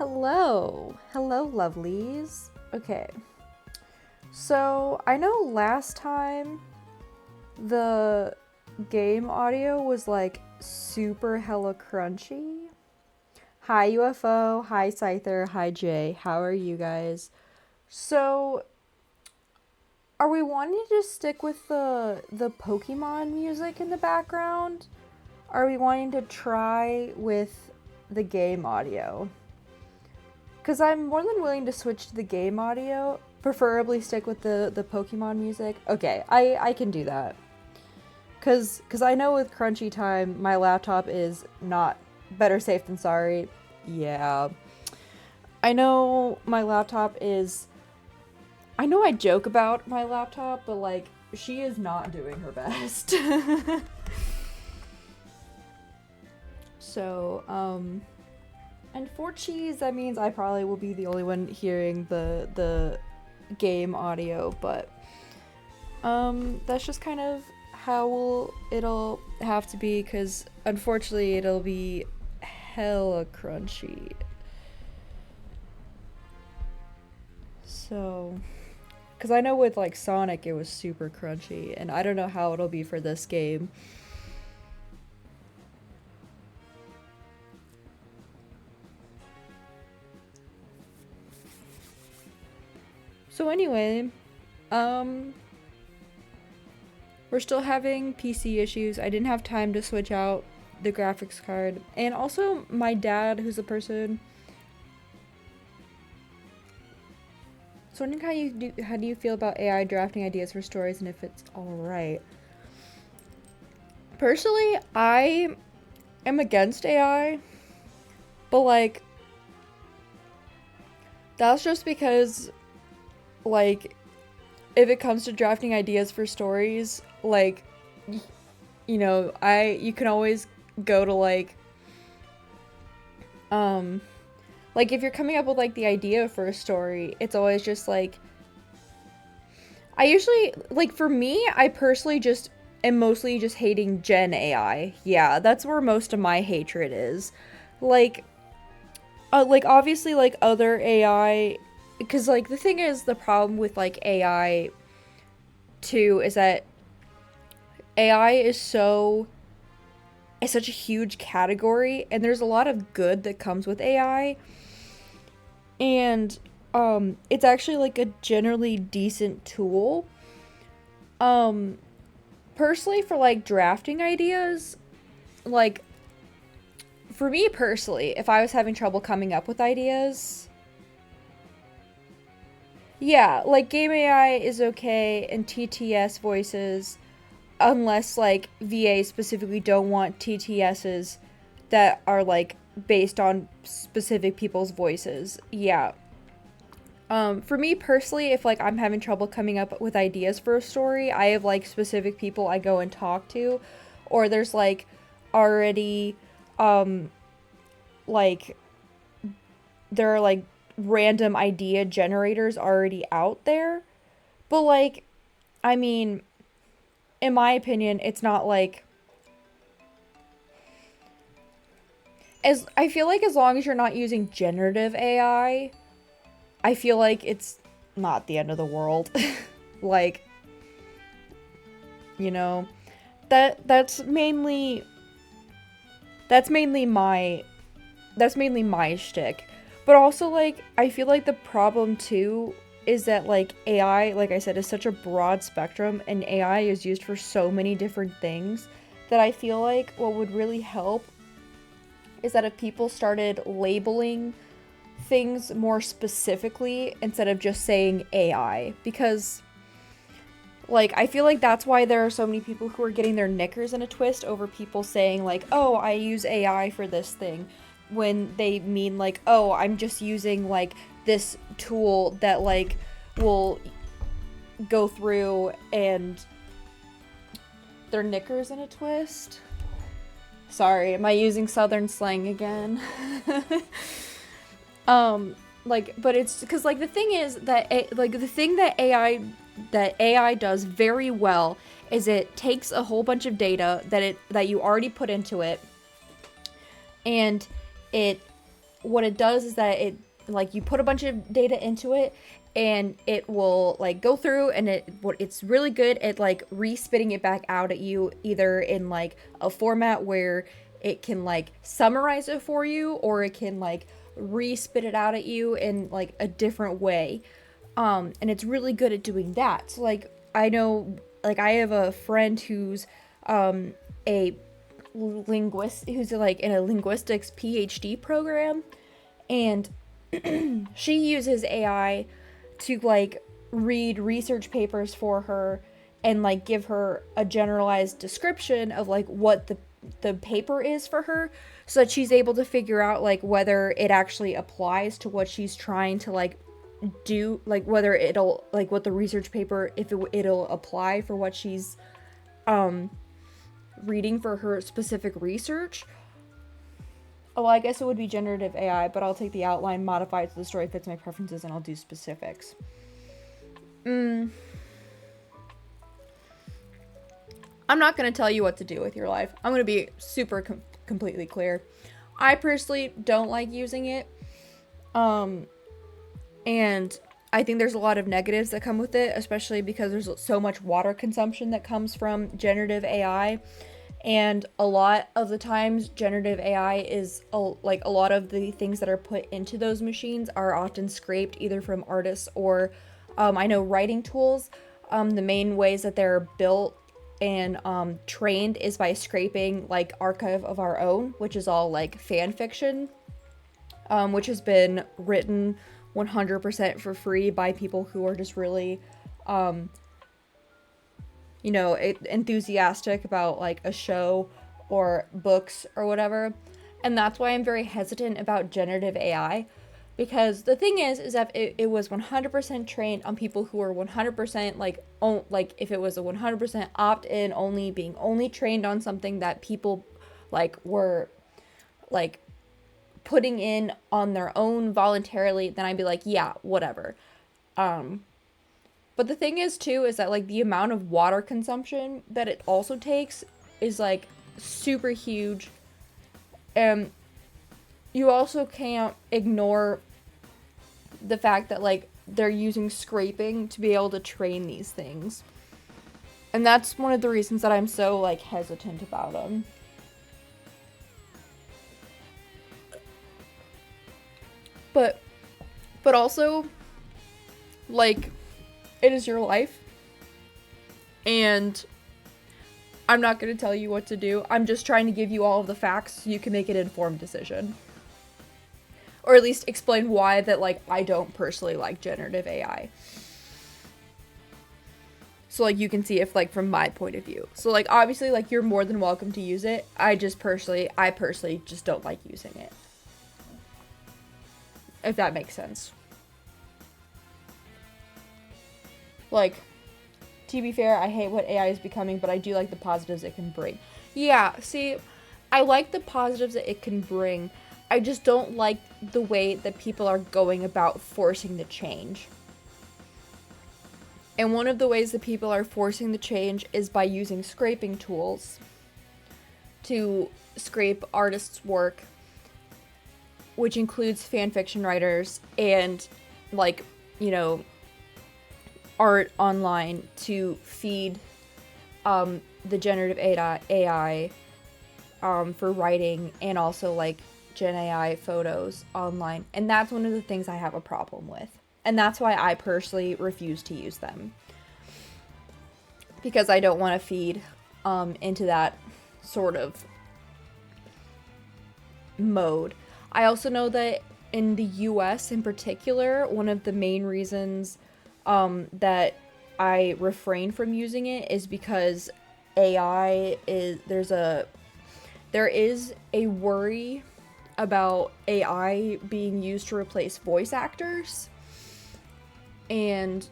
Hello, lovelies. Okay, so I know last time the game audio was like super hella crunchy. Hi UFO, hi Scyther, hi Jay. How are you guys? So, are we wanting to just stick with the Pokemon music in the background? Are we wanting to try with the game audio? Because I'm more than willing to switch to the game audio, preferably stick with the Pokemon music. Okay, I can do that. Because I know with Crunchy Time, my laptop is not better safe than sorry. Yeah. I know my laptop is. I know I joke about my laptop, but like, she is not doing her best. So, and for cheese, that means I probably will be the only one hearing the game audio, but that's just kind of how it'll have to be, because unfortunately it'll be hella crunchy. So, because I know with like Sonic it was super crunchy, and I don't know how it'll be for this game. So anyway, um, we're still having PC issues. I didn't have time to switch out the graphics card. And also, my dad, who's the person. So, wondering how do you feel about AI drafting ideas for stories and if it's alright? Personally, I am against AI, but like, that's just because, like, if it comes to drafting ideas for stories, like, you can always go to um like if you're coming up with like the idea for a story, it's always just like I usually like for me, I personally just am mostly just hating Gen AI. Yeah, that's where most of my hatred is. Like like obviously like other AI, because like the thing is, the problem with like AI too is that AI is such a huge category, and there's a lot of good that comes with AI, and it's actually like a generally decent tool. um Personally, for like drafting ideas, like for me personally, if I was having trouble coming up with ideas, yeah, like game AI is okay, and TTS voices, unless like VA specifically don't want TTSs that are like based on specific people's voices. Yeah. For me personally, if like I'm having trouble coming up with ideas for a story, I have like specific people I go and talk to, or there's like already, um, like there are like random idea generators already out there. But like, I mean, in my opinion, it's not like as I feel like as long as you're not using generative I feel like it's not the end of the world. Like, you know, that's mainly my shtick. But also like I feel like the problem too is that like AI, like I said, is such a broad spectrum, and AI is used for so many different things that I feel like what would really help is that if people started labeling things more specifically instead of just saying AI, because like I feel like that's why there are so many people who are getting their knickers in a twist over people saying like, "Oh, I use AI for this thing," when they mean like, "Oh, I'm just using like this tool that like will go through and their knickers in a twist." Sorry, am I using southern slang again? Like, but it's because like the thing is that like the thing that AI does very well is it takes a whole bunch of data that you already put into it, and it what it does is that it, like, you put a bunch of data into it, and it will like go through, and it's really good at like re-spitting it back out at you, either in like a format where it can like summarize it for you, or it can like re-spit it out at you in like a different way. And it's really good at doing that. So like I know, like I have a friend who's a linguist, who's like in a linguistics PhD program, and she uses AI to like read research papers for her and like give her a generalized description of like what the paper is for her, so that she's able to figure out like whether it actually applies to what she's trying to like do, like whether it'll like what the research paper, if it'll apply for what she's reading for her specific research. Oh, well, I guess it would be generative AI, but I'll take the outline, modify it so the story fits my preferences, and I'll do specifics. I'm not going to tell you what to do with your life. I'm going to be super completely clear. I personally don't like using it. And I think there's a lot of negatives that come with it, especially because there's so much water consumption that comes from generative AI. And a lot of the times, generative AI is like a lot of the things that are put into those machines are often scraped either from artists or I know writing tools. The main ways that they're built and trained is by scraping like Archive of Our Own, which is all like fan fiction, which has been written 100% for free by people who are just really enthusiastic about like a show or books or whatever. And that's why I'm very hesitant about generative AI, because the thing is that it was 100% trained on people who were 100% like if it was a 100% opt-in, being only trained on something that people like were like putting in on their own voluntarily, then I'd be like, yeah, whatever. But the thing is too is that like the amount of water consumption that it also takes is like super huge. You also can't ignore the fact that like they're using scraping to be able to train these things. And that's one of the reasons that I'm so like hesitant about them. But also, like, it is your life, and I'm not going to tell you what to do. I'm just trying to give you all of the facts so you can make an informed decision. Or at least explain why that, like, I don't personally like generative AI. So, like, you can see if, like, from my point of view. So, like, obviously, like, you're more than welcome to use it. I personally just don't like using it. If that makes sense. Like, to be fair, I hate what AI is becoming, but I do like the positives it can bring. Yeah, see, I like the positives that it can bring. I just don't like the way that people are going about forcing the change. And one of the ways that people are forcing the change is by using scraping tools to scrape artists' work, which includes fanfiction writers and, like, art online to feed the generative AI for writing, and also like Gen AI photos online. And that's one of the things I have a problem with. And that's why I personally refuse to use them. Because I don't want to feed into that sort of mode. I also know that in the US in particular, one of the main reasons that I refrain from using it is because there is a worry about AI being used to replace voice actors. And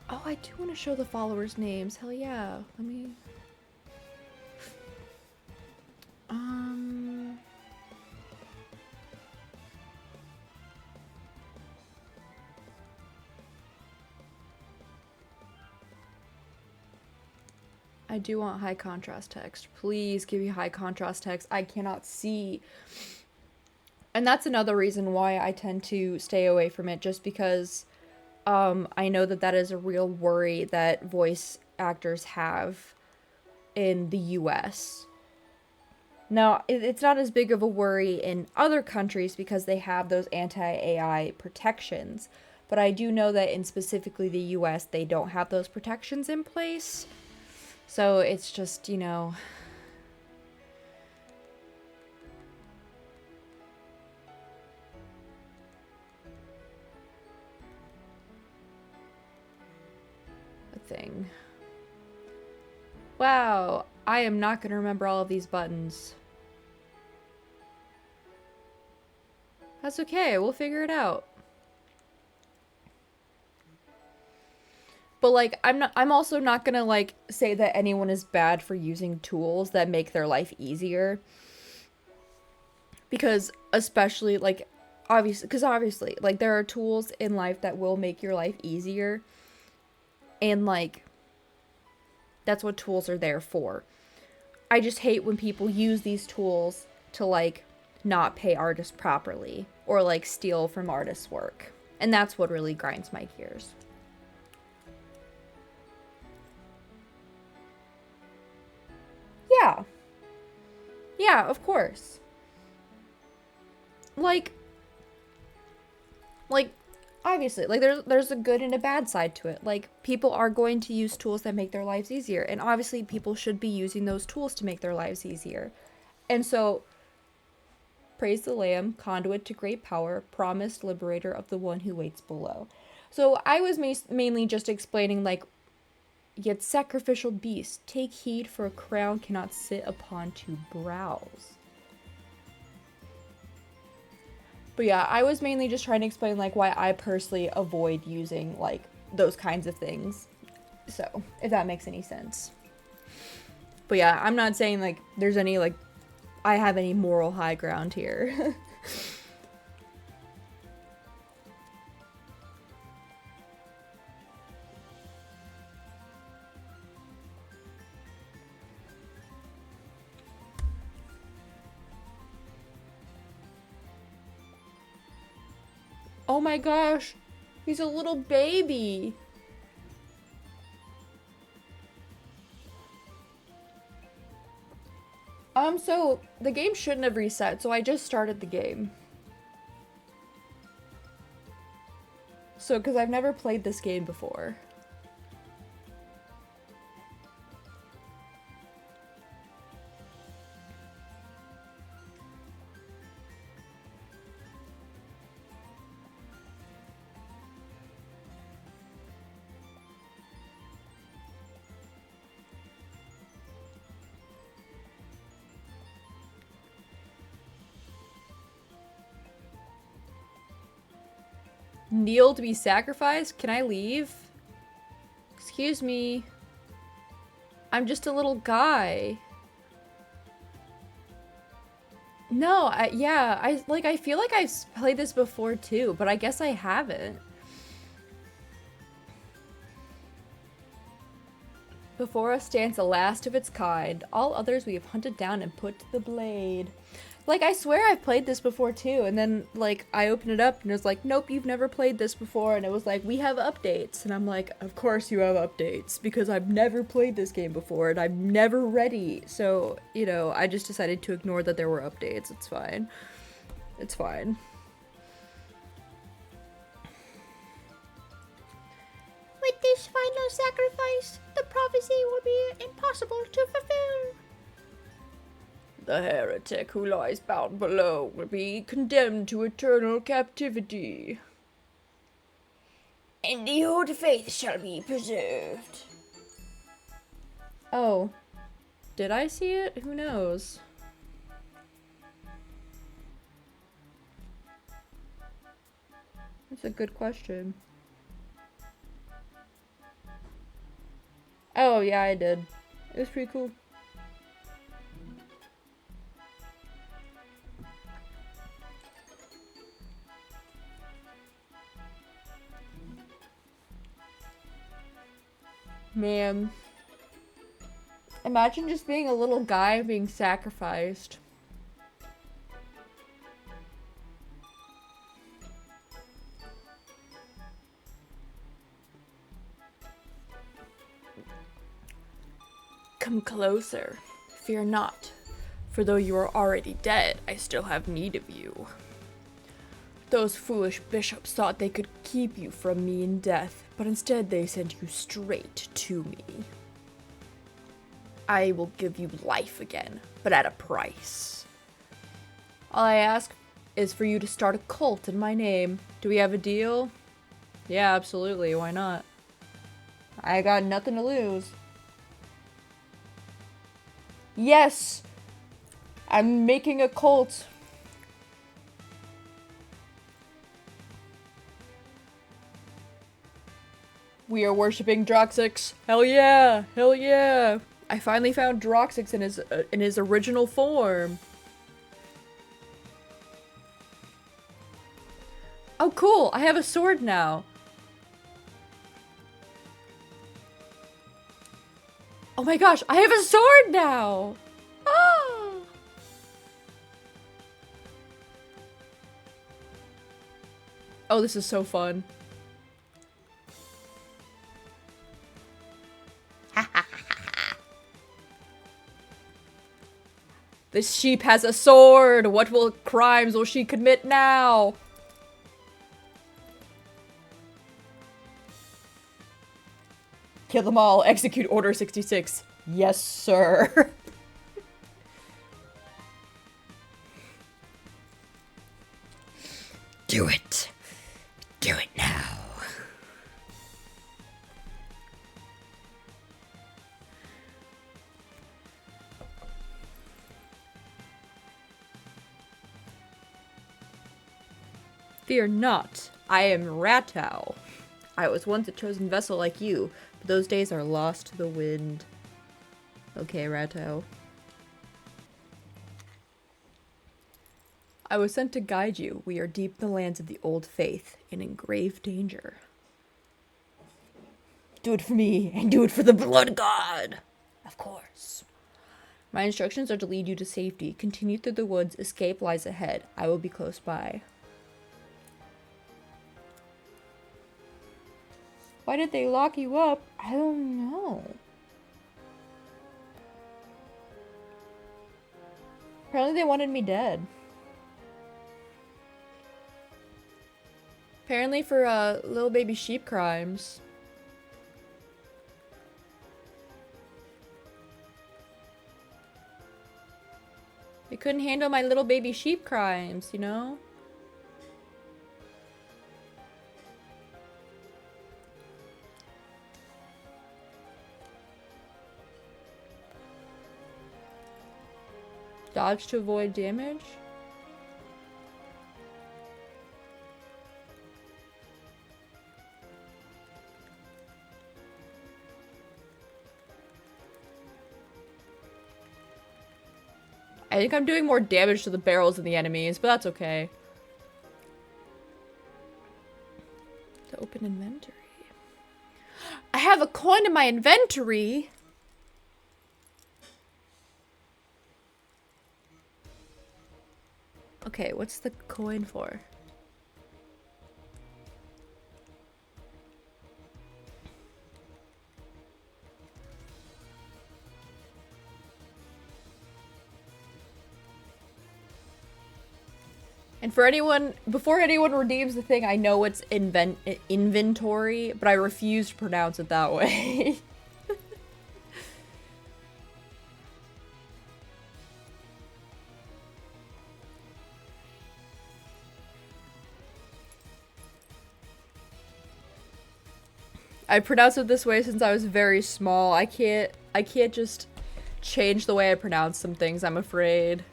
I do want to show the followers' names. Hell yeah. Let me I do want high contrast text. Please give me high contrast text. I cannot see. And that's another reason why I tend to stay away from it, just because I know that that is a real worry that voice actors have in the US. Now, it's not as big of a worry in other countries because they have those anti-AI protections. But I do know that in specifically the US, they don't have those protections in place. So it's just, you know... a thing. Wow, I am not going to remember all of these buttons. That's okay, we'll figure it out. But like, I'm also not gonna like say that anyone is bad for using tools that make their life easier. Because especially like, obviously, like there are tools in life that will make your life easier. And like, that's what tools are there for. I just hate when people use these tools to like not pay artists properly or like steal from artists' work. And that's what really grinds my gears. Yeah. Yeah, of course. Like obviously, like there's a good and a bad side to it. Like people are going to use tools that make their lives easier, and obviously people should be using those tools to make their lives easier. And so praise the lamb, conduit to great power, promised liberator of the one who waits below. So I was mainly just explaining like, yet sacrificial beast, take heed, for a crown cannot sit upon two brows. But yeah, I was mainly just trying to explain like why I personally avoid using like those kinds of things. So, if that makes any sense. But yeah, I'm not saying like there's any like I have any moral high ground here. Oh my gosh, he's a little baby. So the game shouldn't have reset, so I just started the game. So, because I've never played this game before. Kneel to be sacrificed? Can I leave? Excuse me. I'm just a little guy. No, I feel like I've played this before too, but I guess I haven't. Before us stands the last of its kind. All others we have hunted down and put to the blade. Like, I swear I've played this before too, and then, like, I opened it up and it was like, nope, you've never played this before, and it was like, we have updates, and I'm like, of course you have updates, because I've never played this game before, and I'm never ready, so, you know, I just decided to ignore that there were updates. It's fine. It's fine. With this final sacrifice, the prophecy will be impossible to fulfill. The heretic who lies bound below will be condemned to eternal captivity. And the old faith shall be preserved. Oh. Did I see it? Who knows? That's a good question. Oh, yeah, I did. It was pretty cool. Man. Imagine just being a little guy being sacrificed. Come closer. Fear not. For though you are already dead, I still have need of you. Those foolish bishops thought they could keep you from me in death, but instead they sent you straight to me. I will give you life again, but at a price. All I ask is for you to start a cult in my name. Do we have a deal? Yeah, absolutely. Why not? I got nothing to lose. Yes! I'm making a cult. We are worshipping Droxix. Hell yeah! Hell yeah! I finally found Droxix in his original form. Oh cool! I have a sword now. Oh my gosh! I have a sword now! Ah! Oh, this is so fun. This sheep has a sword! What crimes will she commit now? Kill them all. Execute Order 66. Yes, sir. Do it. Do it now. Fear not. I am Ratau. I was once a chosen vessel like you, but those days are lost to the wind. Okay, Ratau. I was sent to guide you. We are deep in the lands of the old faith and in grave danger. Do it for me, and do it for the blood god! Of course. My instructions are to lead you to safety. Continue through the woods. Escape lies ahead. I will be close by. Why did they lock you up? I don't know. Apparently they wanted me dead. Apparently for little baby sheep crimes. They couldn't handle my little baby sheep crimes, you know? Dodge to avoid damage? I think I'm doing more damage to the barrels than the enemies, but that's okay. To open inventory. I have a coin in my inventory! Okay, what's the coin for? And for anyone, before anyone redeems the thing, I know it's inventory, but I refuse to pronounce it that way. I pronounce it this way since I was very small. I can't just change the way I pronounce some things, I'm afraid.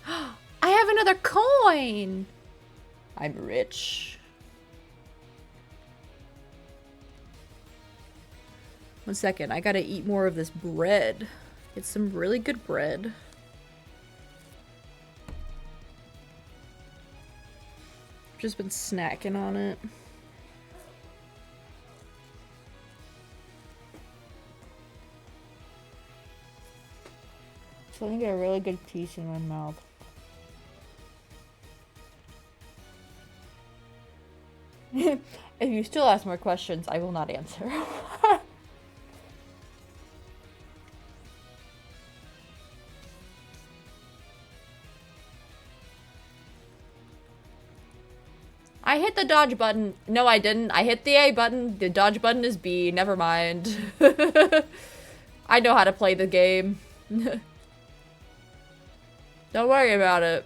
I have another coin! I'm rich. One second, I gotta eat more of this bread. It's some really good bread. Just been snacking on it. So let me get a really good piece in my mouth. If you still ask more questions, I will not answer. I hit the dodge button. No, I didn't. I hit the A button. The dodge button is B. Never mind. I know how to play the game. Don't worry about it.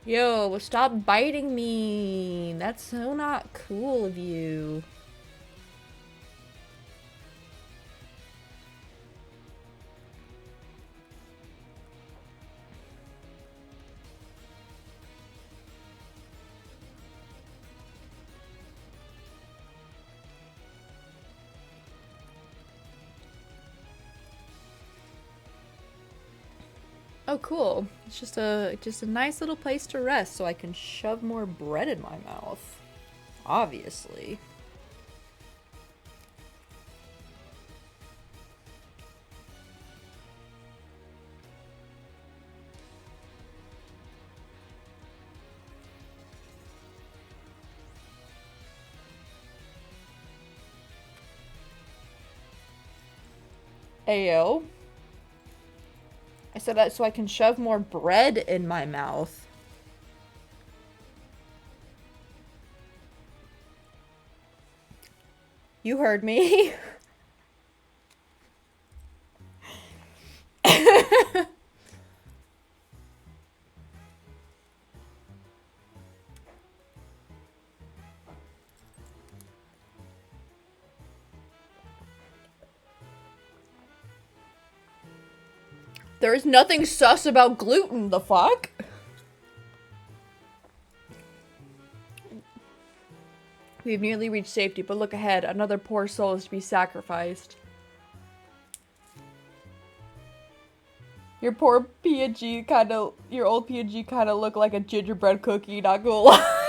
Yo, stop biting me. That's so not cool of you. Oh, cool. It's just a nice little place to rest so I can shove more bread in my mouth. Obviously. Ayo. I said that so I can shove more bread in my mouth. You heard me. There's nothing sus about gluten, the fuck? We've nearly reached safety, but look ahead. Another poor soul is to be sacrificed. Your poor P&G your old P&G kinda look like a gingerbread cookie, not gonna lie.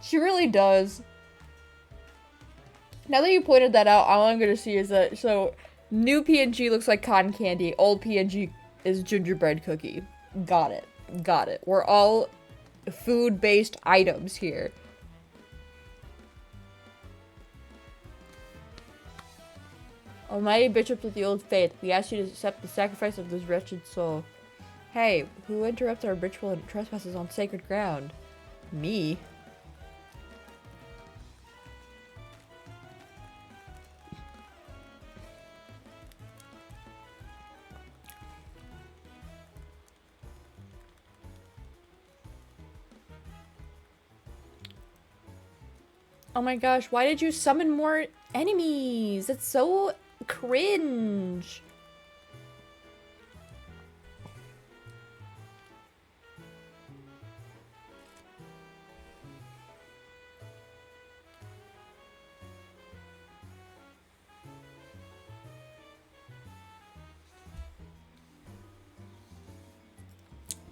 She really does. Now that you pointed that out, all I'm gonna see is that, so, new P&G looks like cotton candy, old P&G is gingerbread cookie. Got it. Got it. We're all food-based items here. Almighty Bishops of the Old Faith, we ask you to accept the sacrifice of this wretched soul. Hey, who interrupts our ritual and trespasses on sacred ground? Me? Oh my gosh, why did you summon more enemies? It's so cringe.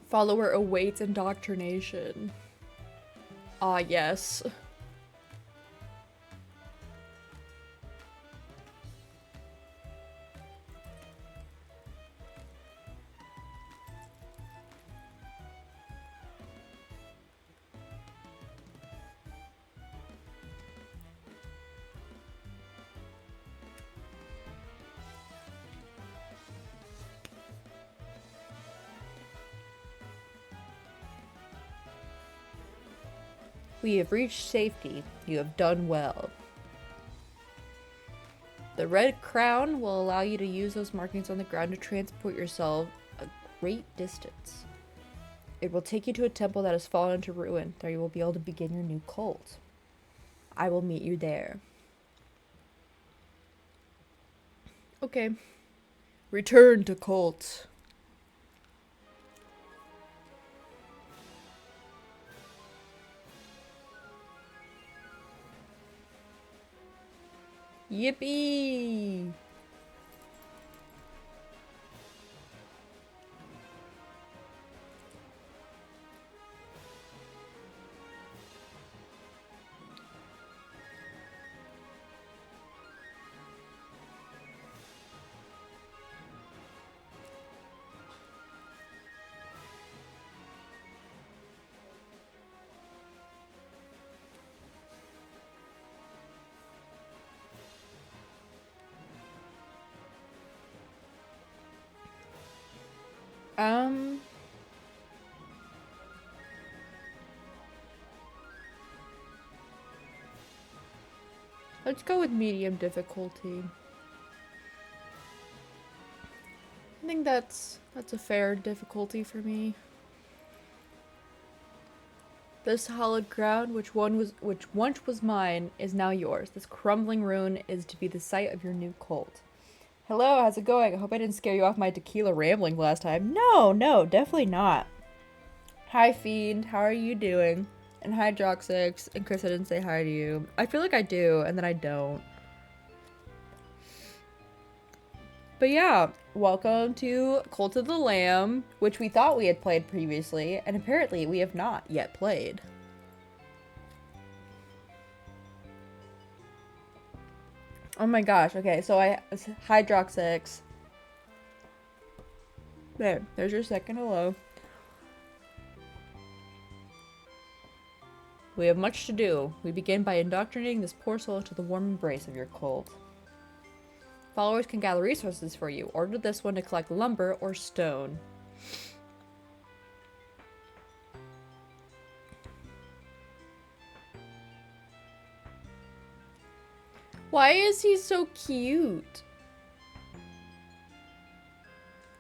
Follower awaits indoctrination. Ah, yes. We have reached safety. You have done well. The red crown will allow you to use those markings on the ground to transport yourself a great distance. It will take you to a temple that has fallen into ruin. There you will be able to begin your new cult. I will meet you there. Okay. Return to cult. Yippee! Um, let's go with medium difficulty. I think that's a fair difficulty for me. This hallowed ground, which once was mine, is now yours. This crumbling ruin is to be the site of your new cult. Hello, how's it going? I hope I didn't scare you off my tequila rambling last time. No, definitely not. Hi, Fiend. How are you doing? And hi, Droxix. And Chris, I didn't say hi to you. I feel like I do, and then I don't. But yeah, welcome to Cult of the Lamb, which we thought we had played previously, and apparently we have not yet played. Oh my gosh, okay, so hi Droxix. There's your second hello. We have much to do. We begin by indoctrinating this poor soul into the warm embrace of your cult. Followers can gather resources for you. Order this one to collect lumber or stone. Why is he so cute?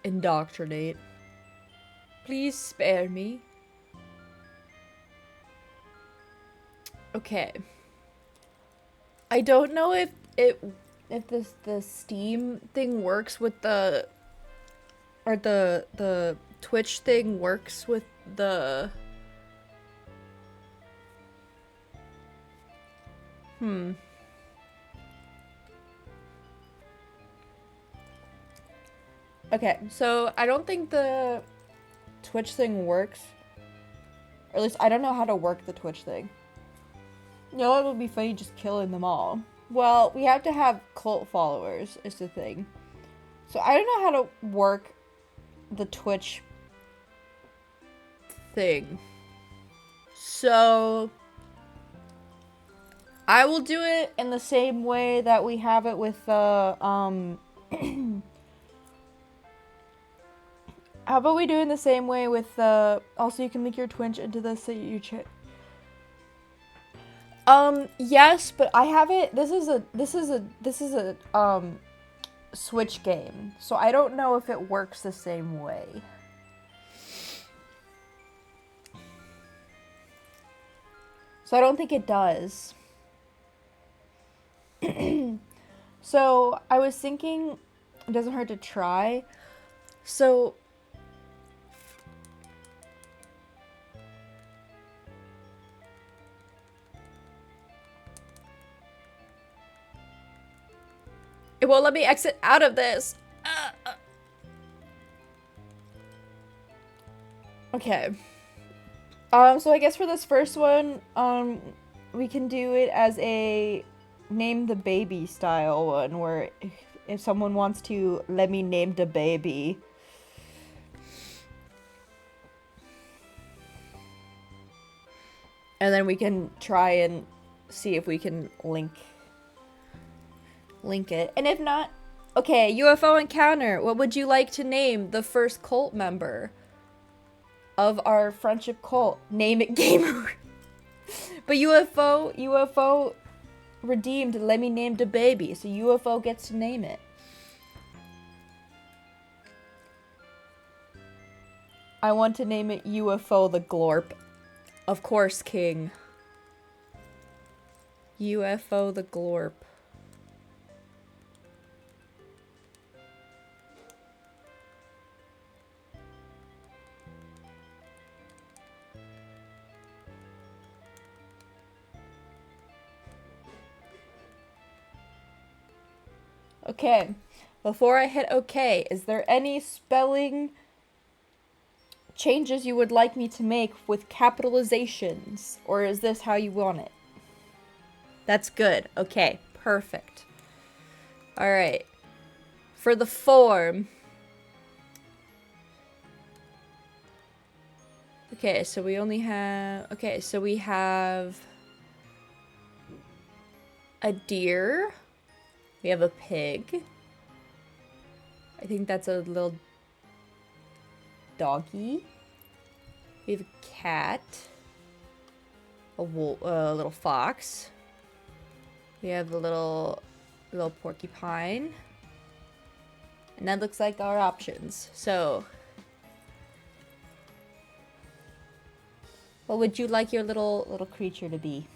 Indoctrinate. Please spare me. Okay. I don't know if the Steam thing works with the Twitch thing works with the Okay, so I don't think the Twitch thing works. Or at least I don't know how to work the Twitch thing. You know, it would be funny just killing them all. Well, we have to have cult followers, is the thing. So I don't know how to work the Twitch thing. So I will do it in the same way that we have it with the How about we do it in the same way with the also you can link your Twitch into the so you chat. Yes, but I have it. This is a Switch game. So I don't know if it works the same way. So I don't think it does. So I was thinking it doesn't hurt to try. So it won't let me exit out of this. Okay. So I guess for this first one, we can do it as a name the baby style one, where if someone wants to let me name the baby. And then we can try and see if we can link it. And if not, okay, UFO encounter. What would you like to name the first cult member of our friendship cult? Name it gamer. But UFO redeemed, let me name the baby. So UFO gets to name it. I want to name it UFO the Glorp. Of course, King. UFO the Glorp. Okay. Before I hit OK, is there any spelling changes you would like me to make with capitalizations? Or is this how you want it? That's good. Okay, perfect. All right. For the form. Okay, so we only have... Okay, so we have a deer. We have a pig. I think that's a little doggy. We have a cat. A little fox. We have a little porcupine. And that looks like our options. So, what would you like your little creature to be?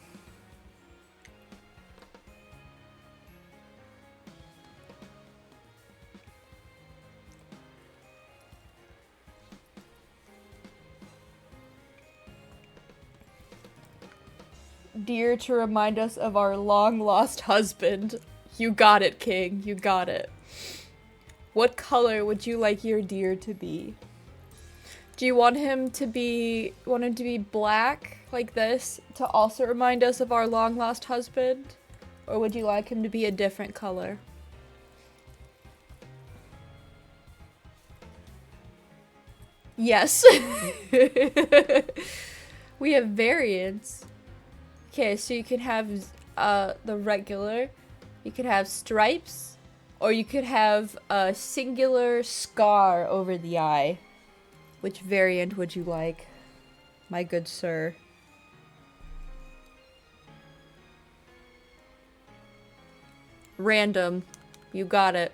Deer to remind us of our long-lost husband. You got it, King. You got it. What color would you like your deer to be? Do you want him to be black like this to also remind us of our long-lost husband? Or would you like him to be a different color? Yes. We have variants. Okay, so you could have the regular, you could have stripes, or you could have a singular scar over the eye. Which variant would you like, my good sir? Random. You got it.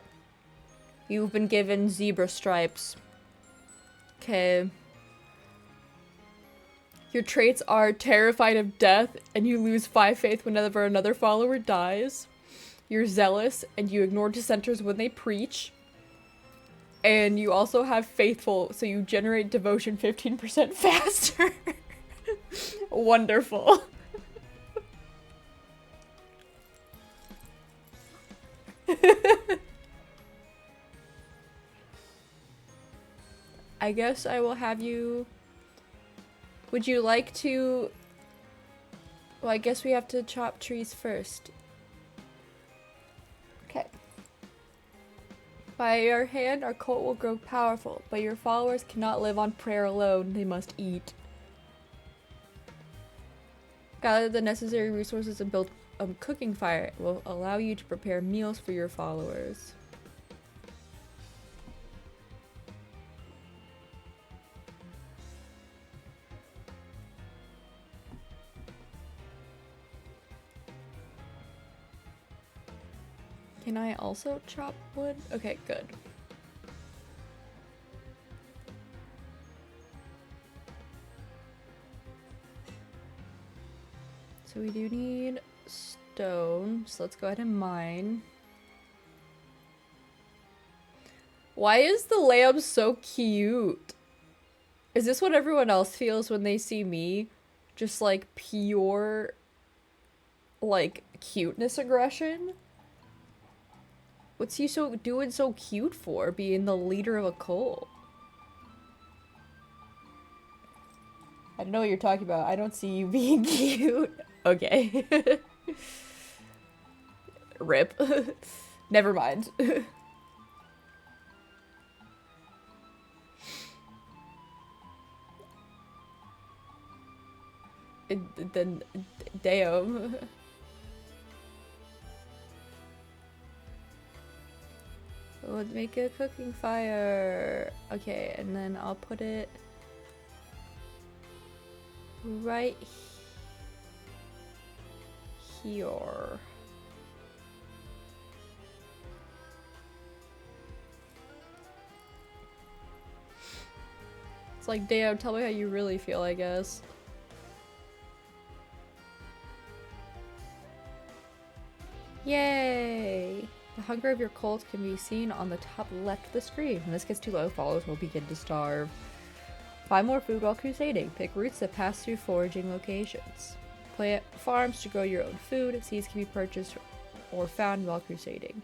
You've been given zebra stripes. Okay. Your traits are terrified of death, and you lose 5 faith whenever another follower dies. You're zealous, and you ignore dissenters when they preach. And you also have faithful, so you generate devotion 15% faster. Wonderful. I guess I will have you... Would you like to... Well, I guess we have to chop trees first. Okay. By your hand, our cult will grow powerful, but your followers cannot live on prayer alone. They must eat. Gather the necessary resources and build a cooking fire. It will allow you to prepare meals for your followers. Can I also chop wood? Okay, good. So we do need stone, so let's go ahead and mine. Why is the lamb so cute? Is this what everyone else feels when they see me? Just like pure, like, cuteness aggression? What's he doing so cute for, being the leader of a cult? I don't know what you're talking about. I don't see you being cute. Okay. Rip. Never mind. Then, damn. Let's make a cooking fire. Okay, and then I'll put it right here. It's like, damn, tell me how you really feel, I guess. Yay! The hunger of your cult can be seen on the top left of the screen. When this gets too low, followers will begin to starve. Find more food while crusading. Pick routes that pass through foraging locations. Plant farms to grow your own food. Seeds can be purchased or found while crusading.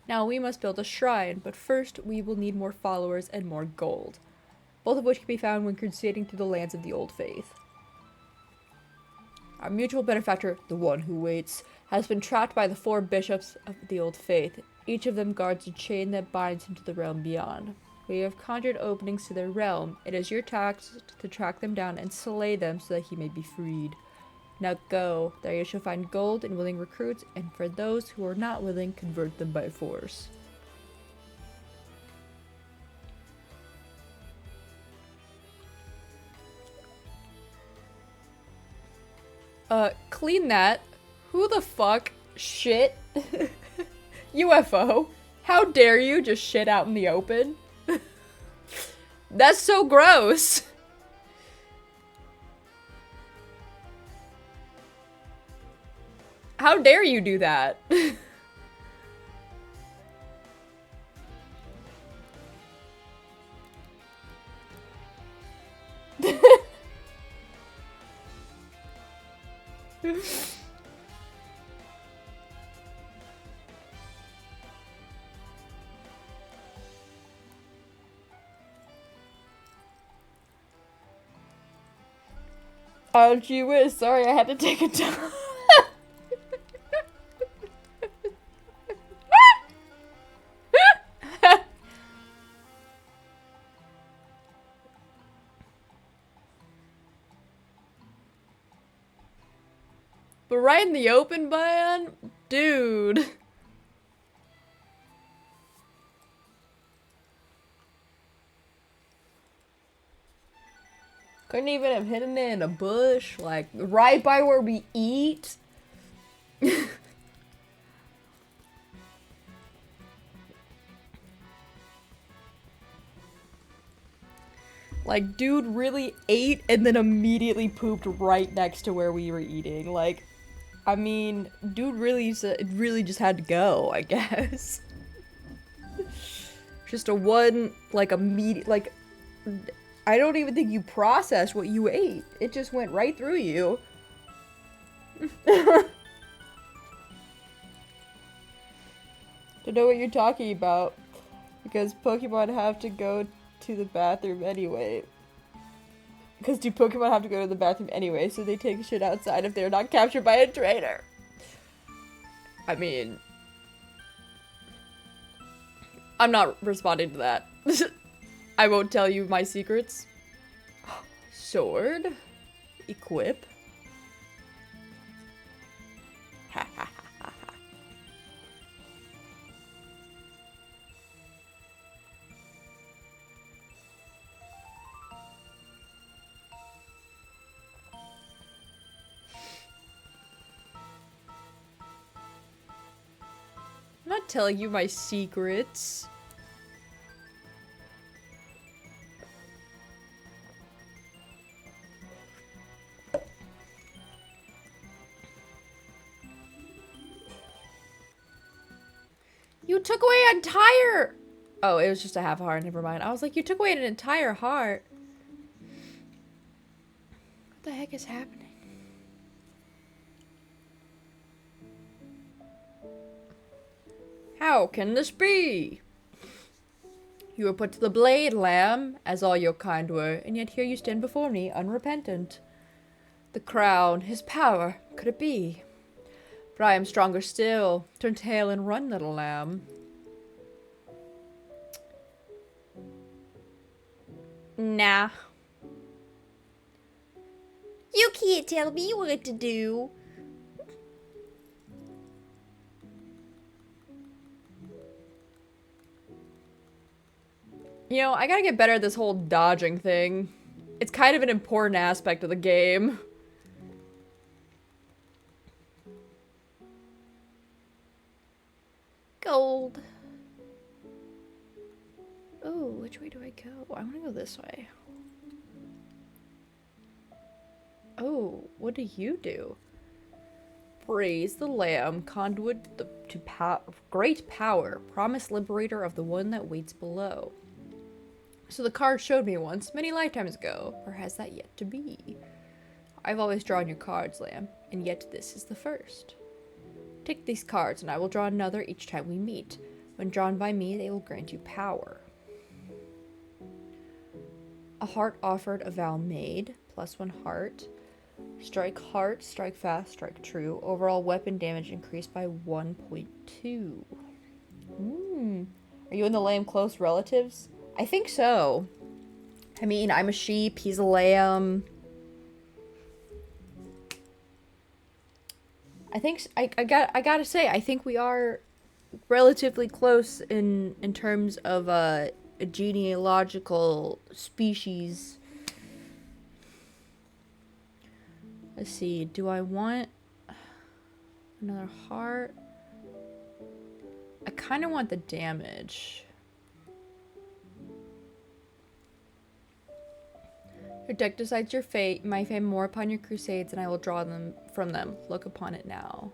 Now we must build a shrine, but first we will need more followers and more gold, both of which can be found when crusading through the lands of the Old Faith. Our mutual benefactor, the One Who Waits, has been trapped by the 4 bishops of the Old Faith. Each of them guards a chain that binds him to the realm beyond. We have conjured openings to their realm. It is your task to track them down and slay them so that he may be freed. Now go. There you shall find gold and willing recruits, and for those who are not willing, convert them by force. Clean that. Who the fuck? Shit. UFO. How dare you just shit out in the open? That's so gross. How dare you do that? Oh, gee whiz. Sorry, I had to take a time. But right in the open, man? Dude. Couldn't even have hidden it in a bush, like, right by where we eat. Like, dude really ate and then immediately pooped right next to where we were eating. Like, I mean, dude really just had to go, I guess. Just a one, like, immediate, like, I don't even think you processed what you ate. It just went right through you. To know what you're talking about. Because Pokemon have to go to the bathroom anyway. Because do Pokemon have to go to the bathroom anyway, so they take shit outside if they're not captured by a trainer. I mean... I'm not responding to that. I won't tell you my secrets. Sword. Equip. Ha ha ha ha. I'm not telling you my secrets. You took away an entire... Oh, it was just a half a heart, never mind. I was like, you took away an entire heart. What the heck is happening? How can this be? You were put to the blade, lamb, as all your kind were, and yet here you stand before me, unrepentant. The crown, his power, could it be? But I am stronger still. Turn tail and run, little lamb. Nah. You can't tell me what to do. You know, I gotta get better at this whole dodging thing. It's kind of an important aspect of the game. Gold. Oh, which way do I go? I want to go this way. Oh, what do you do? Praise the Lamb, conduit to great power, promised liberator of the one that waits below. So the card showed me once, many lifetimes ago, or has that yet to be? I've always drawn your cards, Lamb, and yet this is the first. Take these cards, and I will draw another each time we meet. When drawn by me, they will grant you power. A heart offered, a vow made. +1 heart. Strike hard, strike fast, strike true. Overall weapon damage increased by 1.2. Are you and the lamb close relatives? I think so. I mean, I'm a sheep, he's a lamb. I think I gotta say, I think we are relatively close in terms of a genealogical species. Let's see. Do I want another heart? I kind of want the damage. Your deck decides your fate. You might fame more upon your crusades, and I will draw them from them. Look upon it now.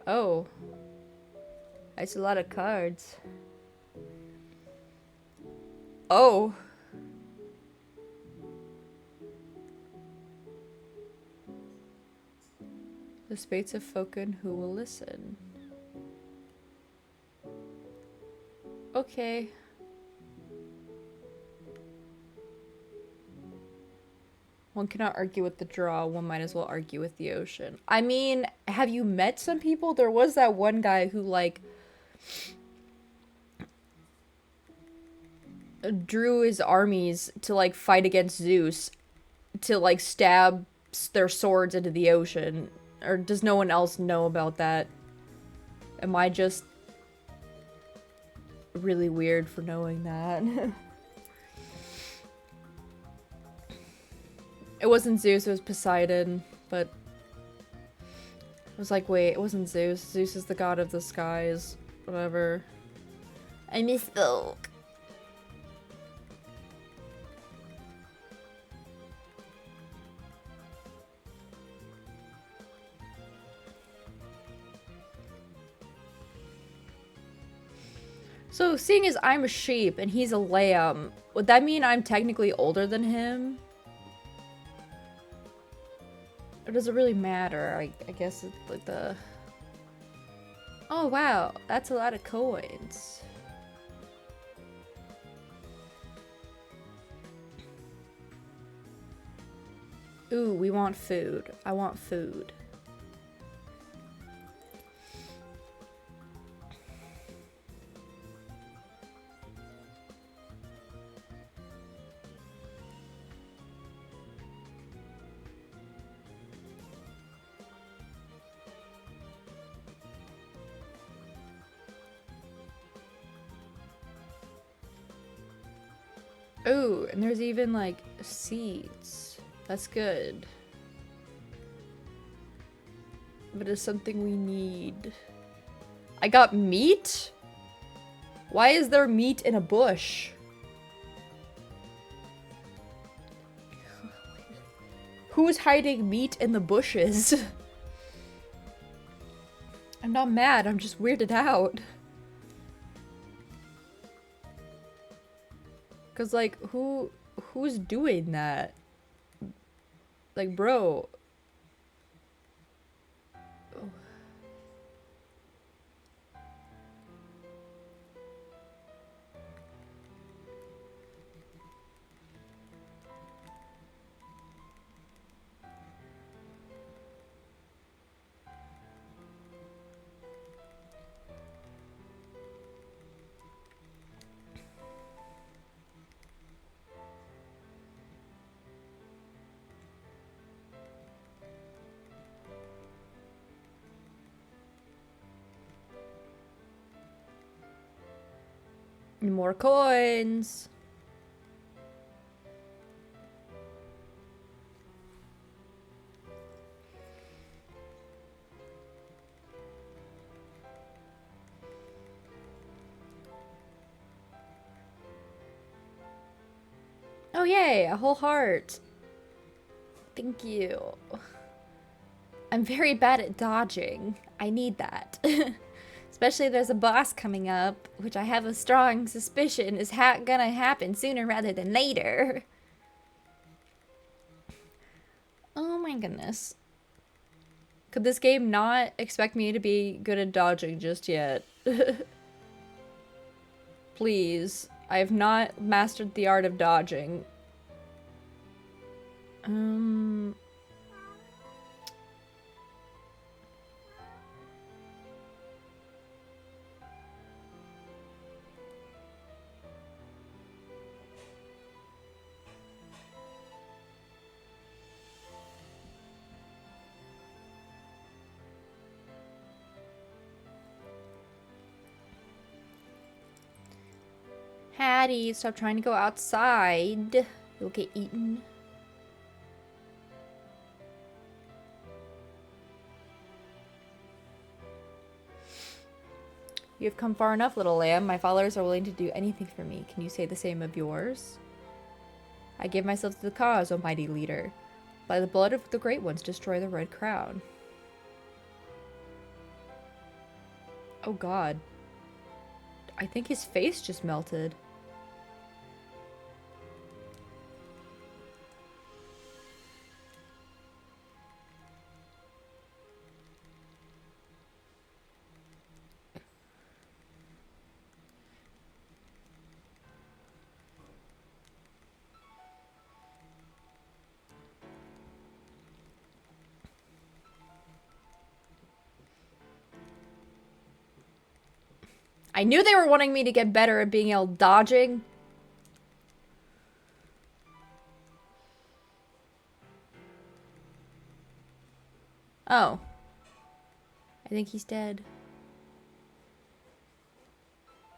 Oh. That's a lot of cards. Oh. The spades have spoken, who will listen? Okay. One cannot argue with the draw, one might as well argue with the ocean. I mean, have you met some people? There was that one guy who, like, drew his armies to, like, fight against Zeus, to, like, stab their swords into the ocean. Or does no one else know about that? Am I just really weird for knowing that? It wasn't Zeus, it was Poseidon, but I was like, wait, it wasn't Zeus. Zeus is the god of the skies. Whatever. I misspoke. So, seeing as I'm a sheep and he's a lamb, would that mean I'm technically older than him? Or does it really matter? I guess it's like the... Oh, wow. That's a lot of coins. Ooh, we want food. I want food. Ooh, and there's even, like, seeds. That's good. But it's something we need. I got meat? Why is there meat in a bush? Who's hiding meat in the bushes? I'm not mad, I'm just weirded out. Cause like, who's doing that? Like, bro. More coins. Oh yay, a whole heart. Thank you. I'm very bad at dodging. I need that. Especially if there's a boss coming up, which I have a strong suspicion is gonna happen sooner rather than later. Oh my goodness. Could this game not expect me to be good at dodging just yet? Please. I have not mastered the art of dodging. Hattie, stop trying to go outside. You'll get eaten. You have come far enough, little lamb. My followers are willing to do anything for me. Can you say the same of yours? I give myself to the cause, O mighty leader. By the blood of the great ones, destroy the Red Crown. Oh god. I think his face just melted. I knew they were wanting me to get better at being able dodging. Oh. I think he's dead.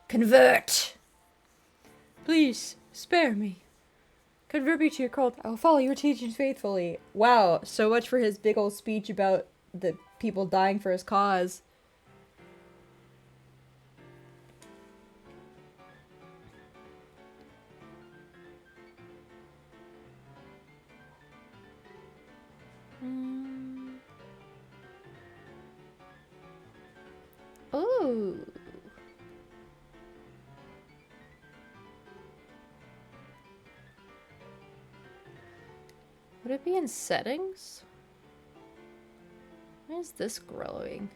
Convert! Please, spare me. Convert me to your cult. I will follow your teachings faithfully. Wow, so much for his big old speech about the people dying for his cause. Ooh. Would it be in settings? Why is this glowing?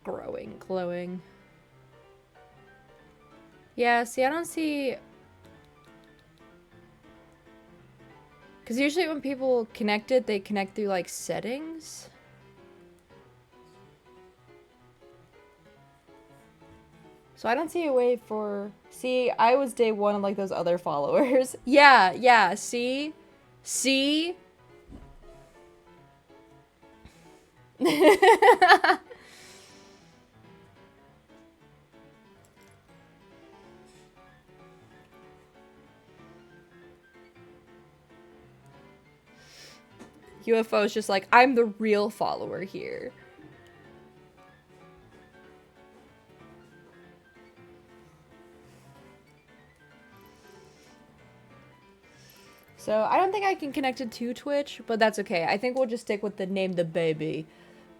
Glowing. Yeah, see, I don't see... Because usually when people connect it, they connect through, like, settings. So I don't see a way for... See, I was day one of, like, those other followers. Yeah, see? See? UFO is just like, I'm the real follower here. So I don't think I can connect it to Twitch, but that's okay. I think we'll just stick with the name the baby.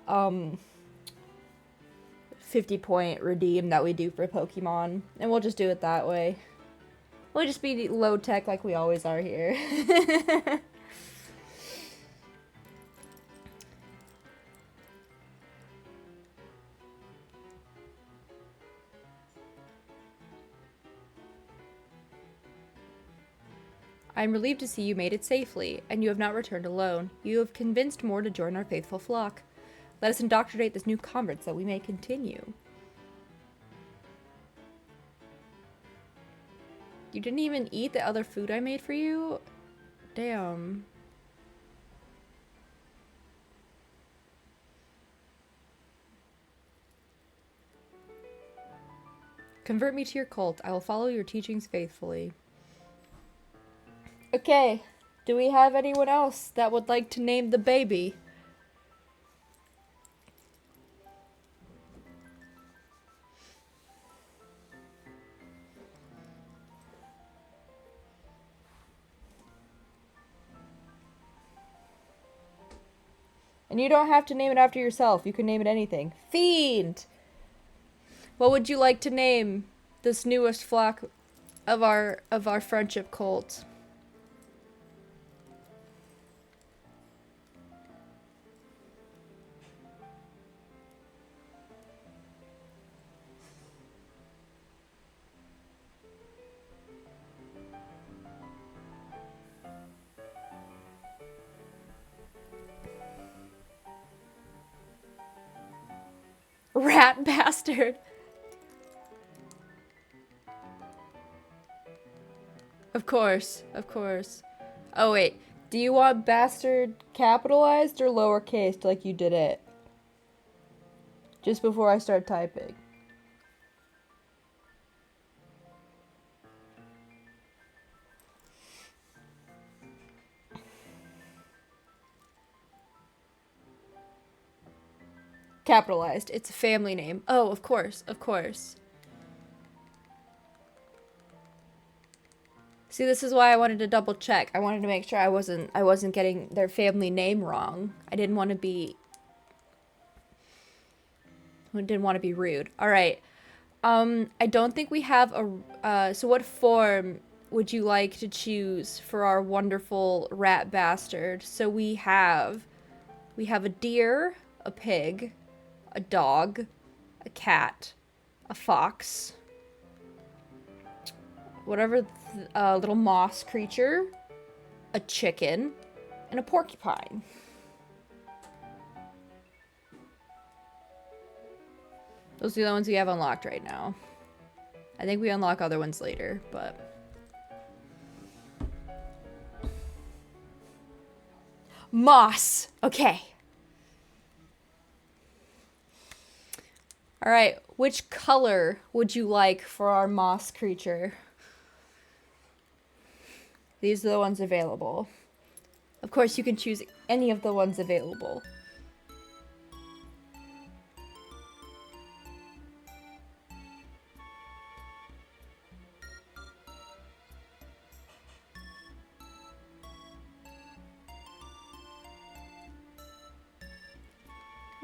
50-point redeem that we do for Pokemon. And we'll just do it that way. We'll just be low tech like we always are here. I am relieved to see you made it safely, and you have not returned alone. You have convinced more to join our faithful flock. Let us indoctrinate this new converts that we may continue. You didn't even eat the other food I made for you? Damn. Convert me to your cult. I will follow your teachings faithfully. Okay, do we have anyone else that would like to name the baby? And you don't have to name it after yourself. You can name it anything. Fiend! What would you like to name this newest flock of our friendship cult? rat bastard. Of course, of course. Oh wait, do you want bastard capitalized or lowercase like you did it? Just before I start typing. Capitalized. It's a family name. Oh, of course, of course. See, this is why I wanted to double check. I wanted to make sure I wasn't getting their family name wrong. I didn't want to be rude. All right. I don't think we have a so what form would you like to choose for our wonderful rat bastard? So we have a deer, a pig, a dog, a cat, a fox, whatever little moss creature, a chicken, and a porcupine. Those are the ones we have unlocked right now. I think we unlock other ones later, but... Moss! Okay. Alright, which color would you like for our moss creature? These are the ones available. Of course, you can choose any of the ones available.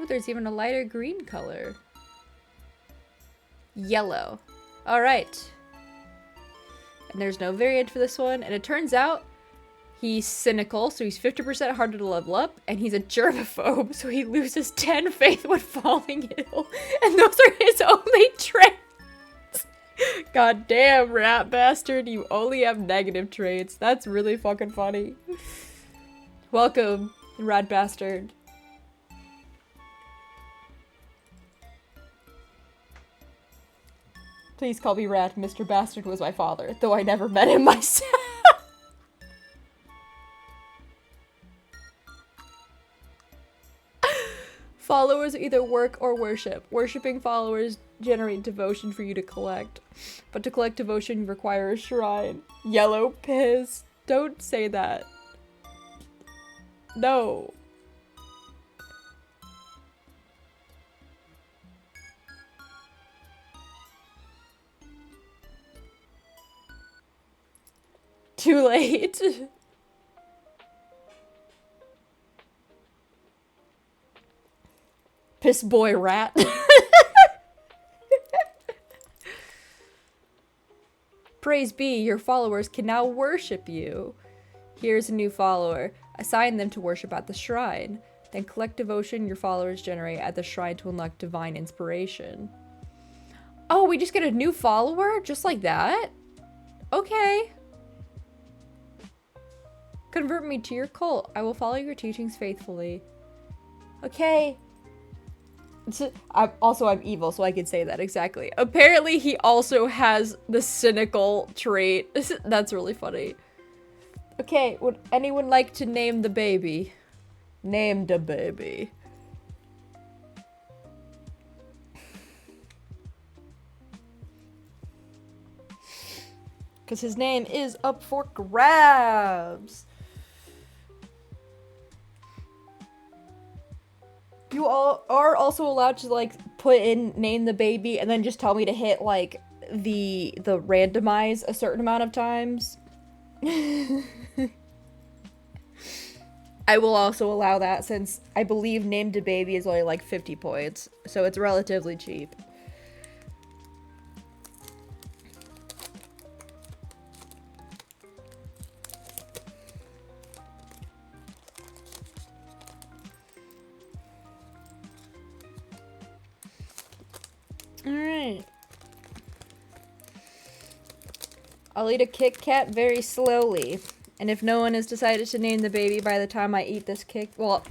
Oh, there's even a lighter green color. Yellow. Alright. And there's no variant for this one. And it turns out he's cynical, so he's 50% harder to level up. And he's a germaphobe, so he loses 10 faith when falling ill. And those are his only traits. God damn, rat bastard. You only have negative traits. That's really fucking funny. Welcome, rat bastard. Please call me Rat. Mr. Bastard was my father, though I never met him myself. Followers either work or worship. Worshipping followers generate devotion for you to collect. But to collect devotion, you require a shrine. Yellow piss. Don't say that. No. Too late. Piss boy rat. Praise be, your followers can now worship you. Here's a new follower. Assign them to worship at the shrine. Then collect devotion your followers generate at the shrine to unlock divine inspiration. Oh, we just get a new follower? Just like that? Okay. Convert me to your cult. I will follow your teachings faithfully. Okay. I'm evil, so I can say that exactly. Apparently, he also has the cynical trait. That's really funny. Okay, would anyone like to name the baby? Name the baby. Because his name is up for grabs. You all are also allowed to, like, put in name the baby and then just tell me to hit, like, the randomize a certain amount of times. I will also allow that since I believe named a baby is only like 50 points, so it's relatively cheap. Alright. I'll eat a Kit Kat very slowly. And if no one has decided to name the baby by the time I eat this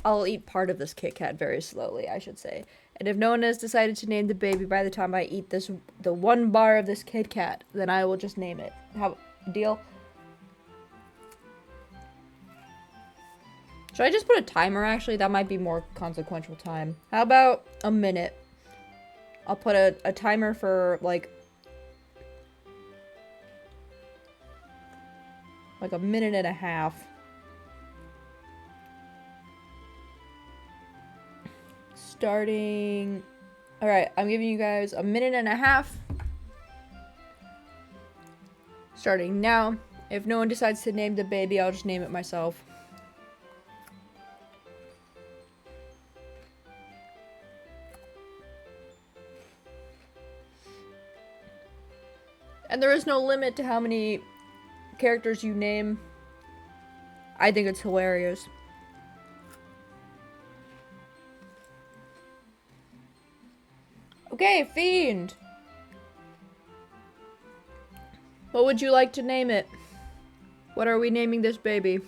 I'll eat part of this Kit Kat very slowly, I should say. And if no one has decided to name the baby by the time I eat the one bar of this Kit Kat, then I will just name it. How, deal? Should I just put a timer, actually? That might be more consequential time. How about a minute? I'll put a timer for, like a minute and a half. Starting... Alright, I'm giving you guys a minute and a half. Starting now. If no one decides to name the baby, I'll just name it myself. And there is no limit to how many characters you name. I think it's hilarious. Okay, Fiend. What would you like to name it? What are we naming this baby?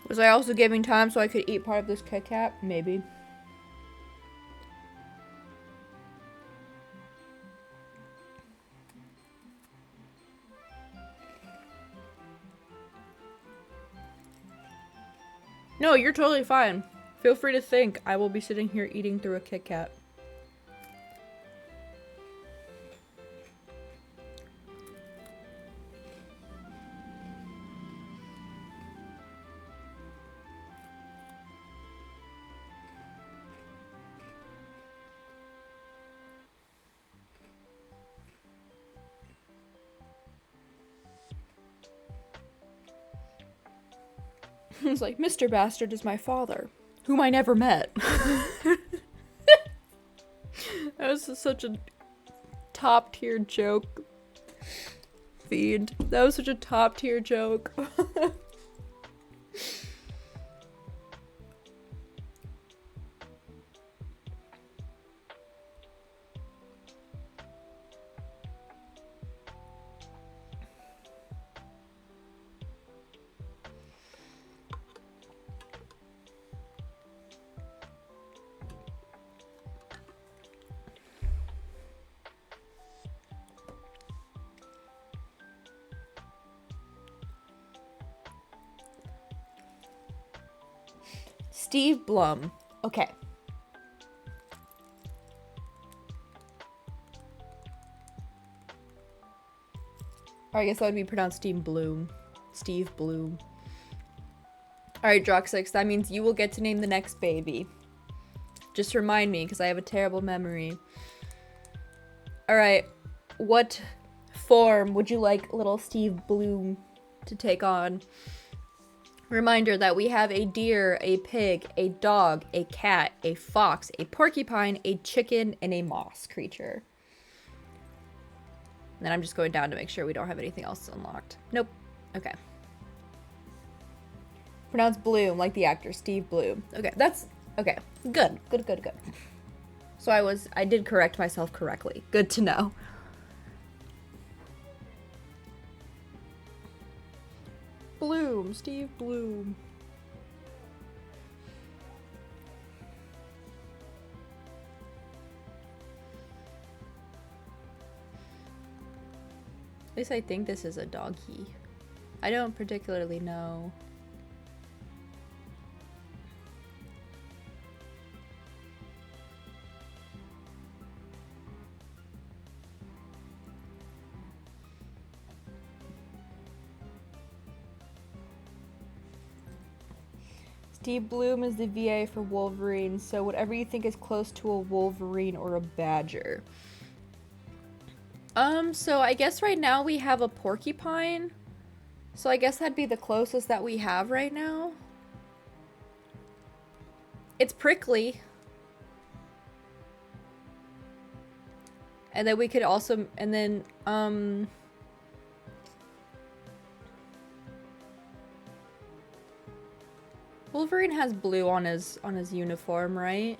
Was I also giving time so I could eat part of this Kit Kat? Maybe. No, you're totally fine. Feel free to think. I will be sitting here eating through a Kit Kat. It's like, Mr. Bastard is my father, whom I never met. That was such a top tier joke. Fiend. That was such a top tier joke. Steve Blum. Okay. Or I guess that would be pronounced Steve Bloom. Steve Bloom. Alright, Droxix, that means you will get to name the next baby. Just remind me, because I have a terrible memory. Alright, what form would you like little Steve Bloom to take on? Reminder that we have a deer, a pig, a dog, a cat, a fox, a porcupine, a chicken, and a moss creature. And then I'm just going down to make sure we don't have anything else unlocked. Nope. Okay. Pronounced Bloom, like the actor, Steve Bloom. Okay, that's... Okay. Good. Good, good, good. So I did correct myself correctly. Good to know. Bloom, Steve Bloom. At least I think this is a doggy. I don't particularly know. Steve Bloom is the VA for Wolverine, so whatever you think is close to a Wolverine or a Badger. So I guess right now we have a porcupine. So I guess that'd be the closest that we have right now. It's prickly. And then we could also, and then, Wolverine has blue on his uniform, right?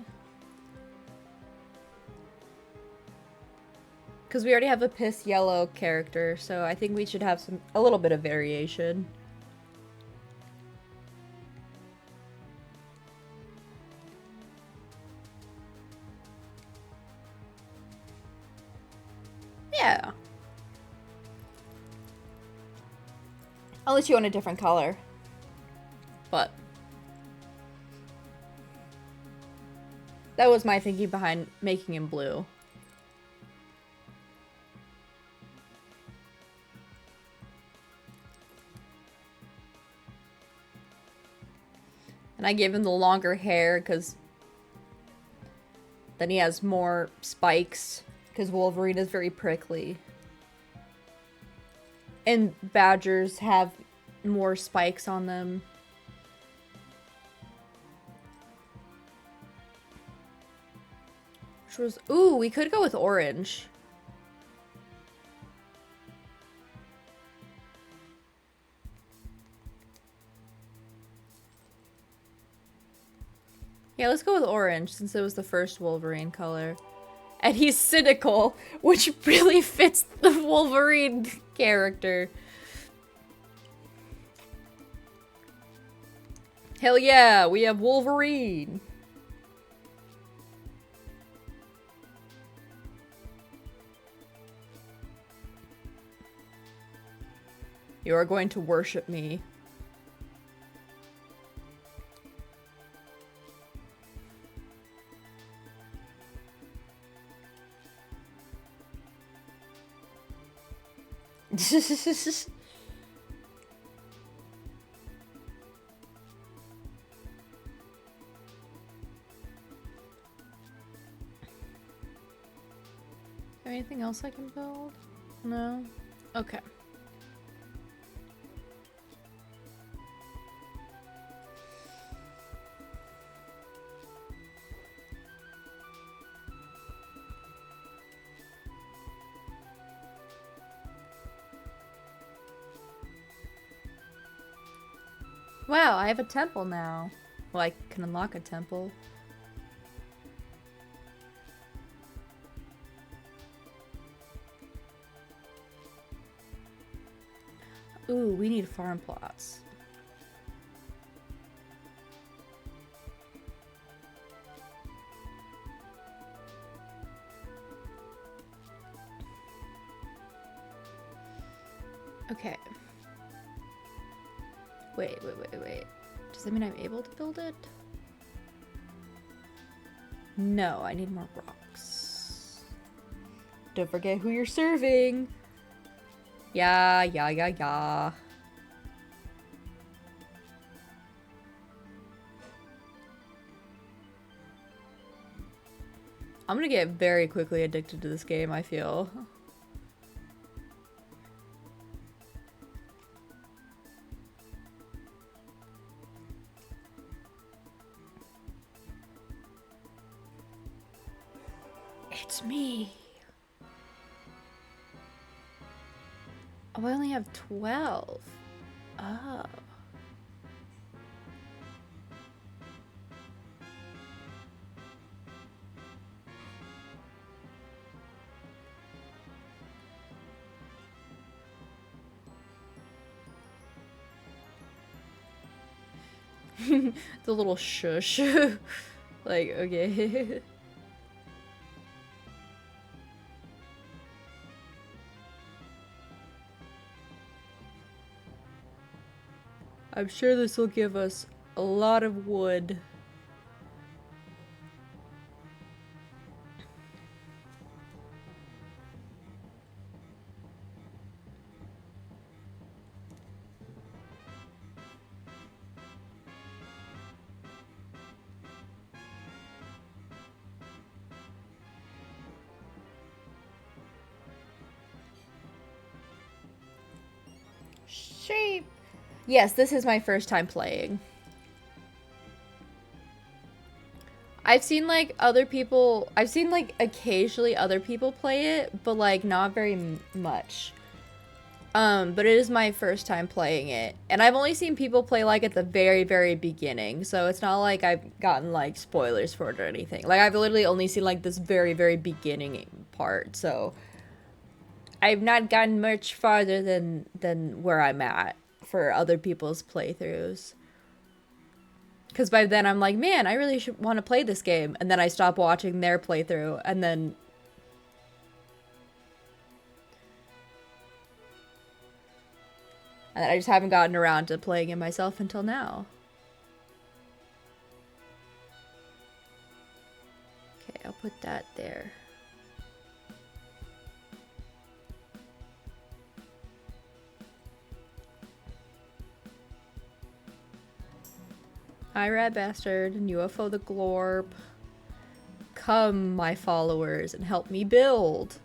Because we already have a piss yellow character, so I think we should have a little bit of variation. Yeah. Unless you want a different color. But that was my thinking behind making him blue. And I gave him the longer hair because then he has more spikes because Wolverine is very prickly. And badgers have more spikes on them. Which was, ooh, we could go with orange. Yeah, let's go with orange since it was the first Wolverine color. And he's cynical, which really fits the Wolverine character. Hell yeah, we have Wolverine. You are going to worship me. Anything else I can build? No? Okay. Wow, I have a temple now. Well, I can unlock a temple. Ooh, we need farm plots. Okay. Wait. Does that mean I'm able to build it? No, I need more rocks. Don't forget who you're serving. Yeah. I'm gonna get very quickly addicted to this game, I feel. It's me. Oh, I only have 12. Oh. The little shush. Like, okay. I'm sure this will give us a lot of wood. Sheep. Yes, this is my first time playing. I've seen like occasionally other people play it, but like not very much. But it is my first time playing it. And I've only seen people play like at the very, very beginning. So it's not like I've gotten like spoilers for it or anything. Like I've literally only seen like this very, very beginning part. So I've not gotten much farther than where I'm at for other people's playthroughs. Because by then I'm like, man, I really should want to play this game. And then I stop watching their playthrough. And then... And I just haven't gotten around to playing it myself until now. Okay, I'll put that there. Hi, Rat Bastard and UFO the Glorp. Come, my followers, and help me build.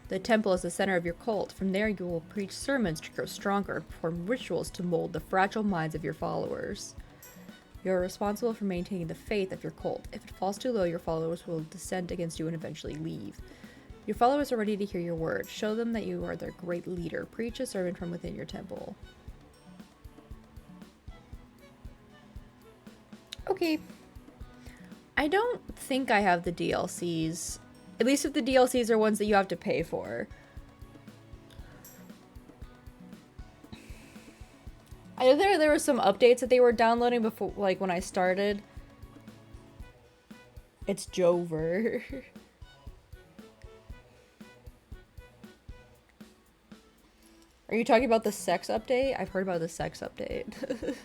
The temple is the center of your cult. From there, you will preach sermons to grow stronger and perform rituals to mold the fragile minds of your followers. You are responsible for maintaining the faith of your cult. If it falls too low, your followers will descend against you and eventually leave. Your followers are ready to hear your word. Show them that you are their great leader. Preach a sermon from within your temple. Okay. I don't think I have the DLCs. At least if the DLCs are ones that you have to pay for. I know there were some updates that they were downloading before, like when I started. It's Jover. Are you talking about the sex update? I've heard about the sex update.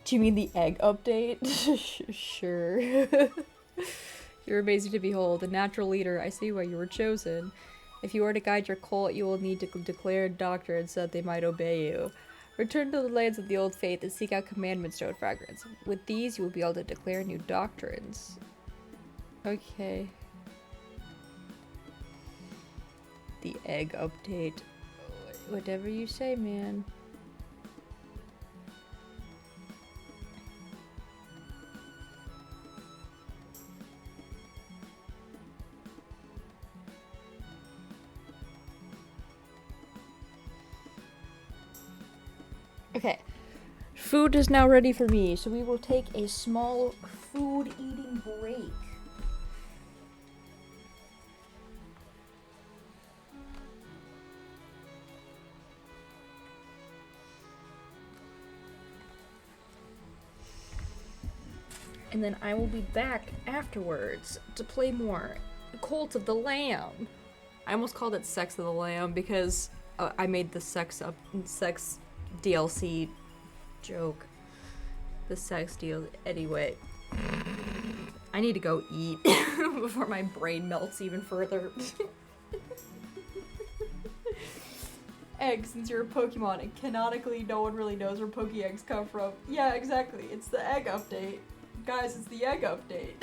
Do you mean the egg update? Sure. You're amazing to behold, a natural leader. I see why you were chosen. If you are to guide your cult, you will need to declare doctrines so that they might obey you. Return to the lands of the old faith and seek out commandment stone fragments. With these, you will be able to declare new doctrines. Okay. The egg update. Whatever you say, man. Okay, food is now ready for me, so we will take a small food eating break. And then I will be back afterwards to play more Cult of the Lamb. I almost called it Sex of the Lamb because I made the sex DLC joke. The sex deal. Anyway, I need to go eat before my brain melts even further. Eggs, since you're a Pokemon, and canonically no one really knows where Pokéeggs come from. Yeah, exactly. It's the egg update. Guys, it's the egg update.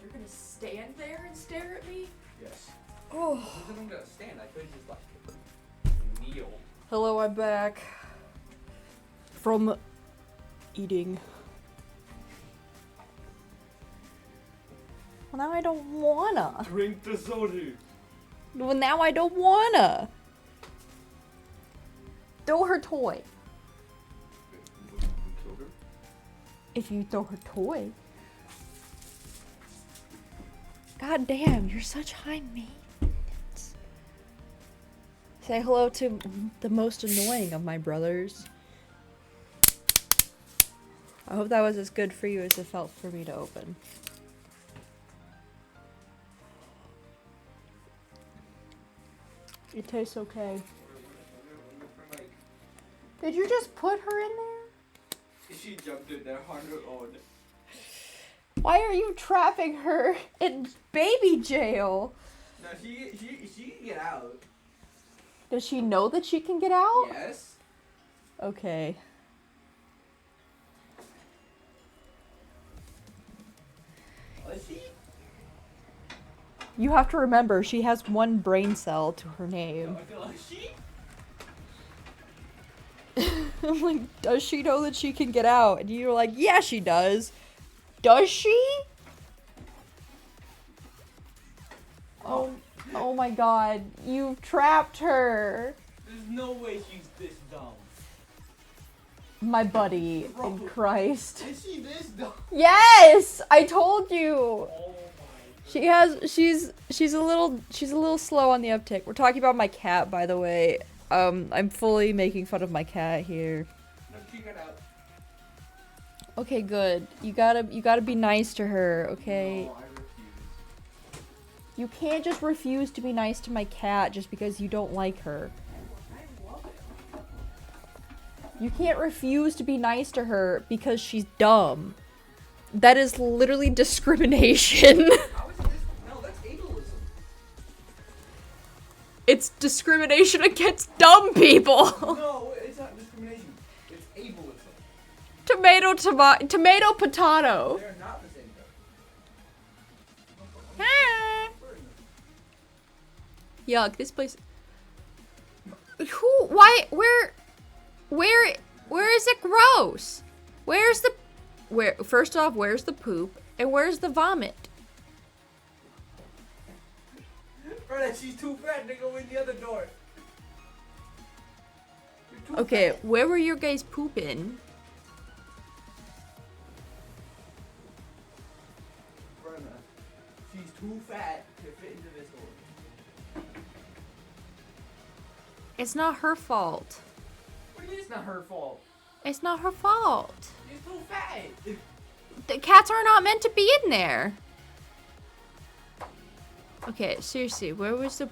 you're gonna stand there and stare at me? Yes. Oh. I'm gonna stand. I could just like kneel. Hello, I'm back. From eating. Well, now I don't wanna. Drink the soda. Well, now I don't wanna. Throw her toy. We killed her? If you throw her toy. God damn, you're such high maintenance. Say hello to the most annoying of my brothers. I hope that was as good for you as it felt for me to open. It tastes okay. Did you just put her in there? She jumped in there on her own. Why are you trapping her in baby jail? No, she can get out. Does she know that she can get out? Yes. Okay. Is she? You have to remember, she has one brain cell to her name. Is she? I'm like, does she know that she can get out? And you're like, yeah, she does. Does she? Oh my god, you've trapped her. There's no way she's this dumb. My buddy, Bro. in Christ. Is she this dumb? Yes! I told you! Oh my. She's a little slow on the uptick. We're talking about my cat, by the way. I'm fully making fun of my cat here. No, she got out. Okay, good. You gotta be nice to her, okay? No, I refuse. You can't just refuse to be nice to my cat just because you don't like her. I love it. You can't refuse to be nice to her because she's dumb. That is literally discrimination. How is this? No, that's ableism. It's discrimination against dumb people. No, it's not discrimination. It's ableism. Tomato, potato. They're not the same thing. Yuck, this place. Who? Why? Where is it gross? First off, where's the poop? And where's the vomit? Brother, she's too fat to go in the other door. You're too Okay, fat. where were your guys pooping? Brother, she's too fat to fit into this door. It's not her fault. What do you mean it's not her fault? It's not her fault. She's too fat. The cats are not meant to be in there. Okay, seriously, where was the...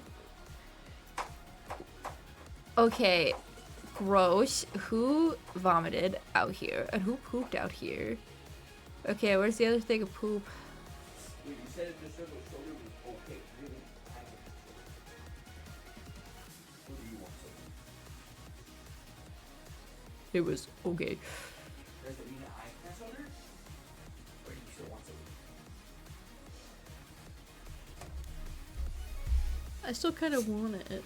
Okay, gross. Who vomited out here? And who pooped out here? Okay, where's the other thing of poop? Wait, you said it just said the shoulder was okay. Really? What do you want? It was okay. Does it mean that I can have soda? Or do you still want soda? I still kind of want it.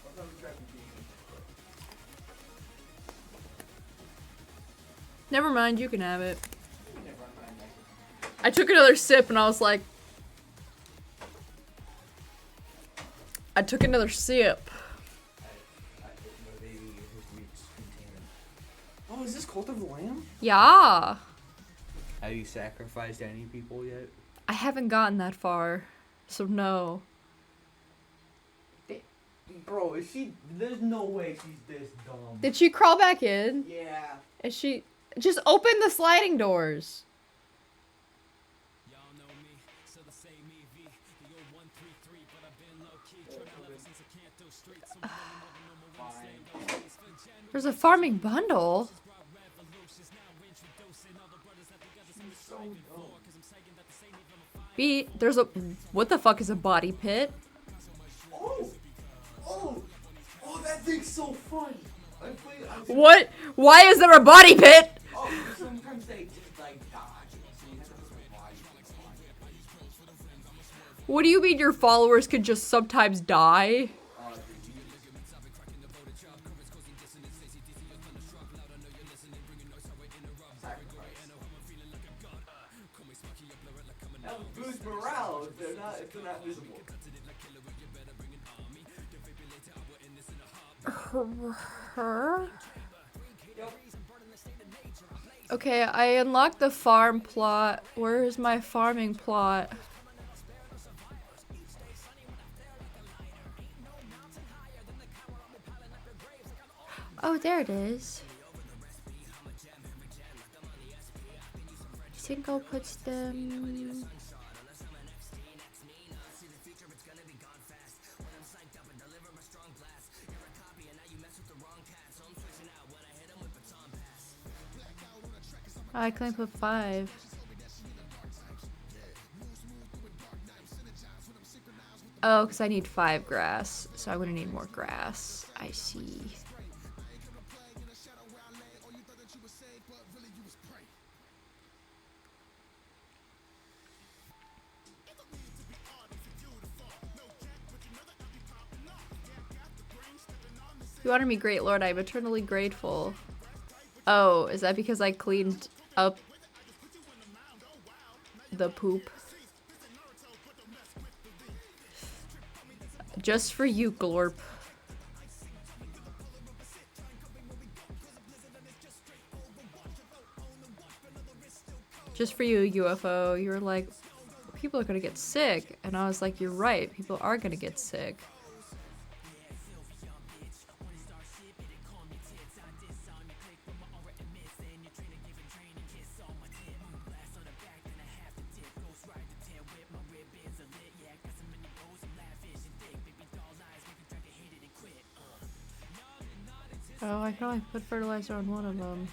What time is traffic being? Never mind, you can have it. Never mind, I took another sip and I was like... I took another sip. I put my baby in his week's container. Oh, is this Cult of the Lamb? Yeah. Have you sacrificed any people yet? I haven't gotten that far, so no. Bro, is she? There's no way she's this dumb. Did she crawl back in? Yeah. Is she... Just open the sliding doors. Y'all know me, so the same EV, the old 133, but I've been low key, trying to live since I can't do streets. So There's a farming bundle. B, there's a... What the fuck is a body pit? Oh, that thing's so fun. I played. What? Why is there a body pit? Oh, sometimes sometimes they just like die. So you have to survive. What do you mean your followers could just sometimes die? That would boost morale if they're not visible. Her? Okay, I unlocked the farm plot. Where is my farming plot? Oh, there it is. Cinco puts them. I can only put 5. Oh, because I need 5 grass, so I'm gonna need more grass. I see. You honor me, great lord. I am eternally grateful. Oh, is that because I cleaned up the poop? Just for you, Glorp. Just for you, UFO. You were like, people are gonna get sick. And I was like, you're right. People are gonna get sick. Oh, I can only put fertilizer on one of them.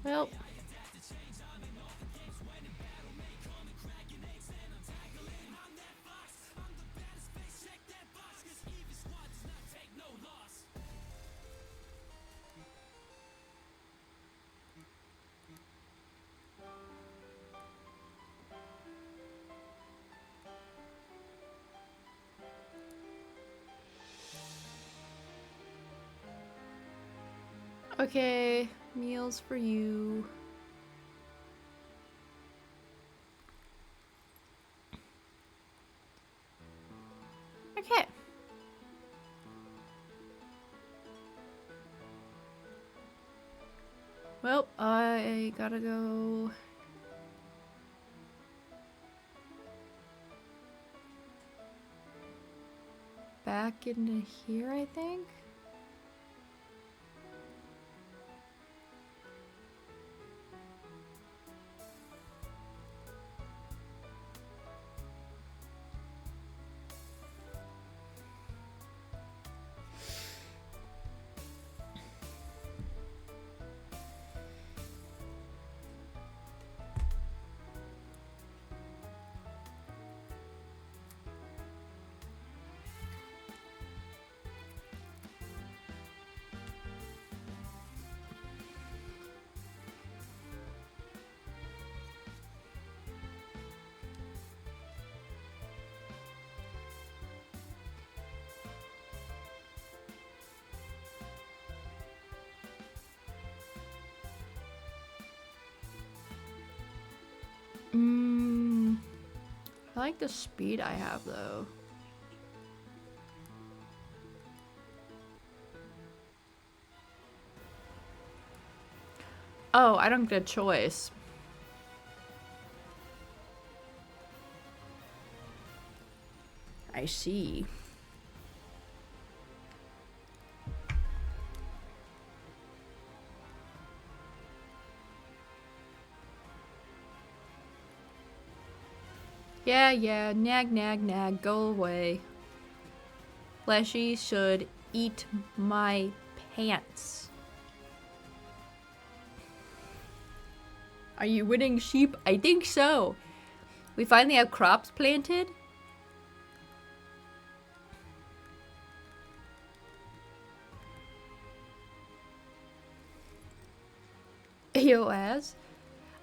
Well. Okay, meals for you. Okay. Well, I gotta go. Back into here, I think. I like the speed I have though. Oh, I don't get a choice. I see. Yeah, nag, go away. Fleshy should eat my pants. Are you winning, sheep? I think so. We finally have crops planted. your ass.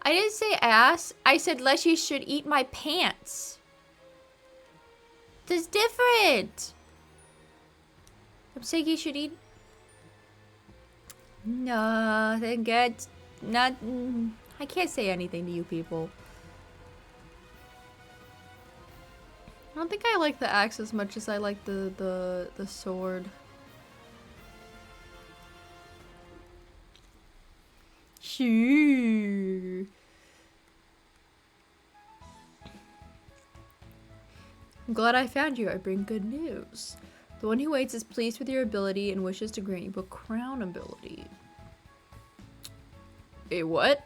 I didn't say ass. I said Leshy should eat my pants. That's different. I'm saying he should eat. No, then get not. I can't say anything to you people. I don't think I like the axe as much as I like the sword. Shoo. I'm glad I found you. I bring good news. The one who waits is pleased with your ability and wishes to grant you a crown ability. A what?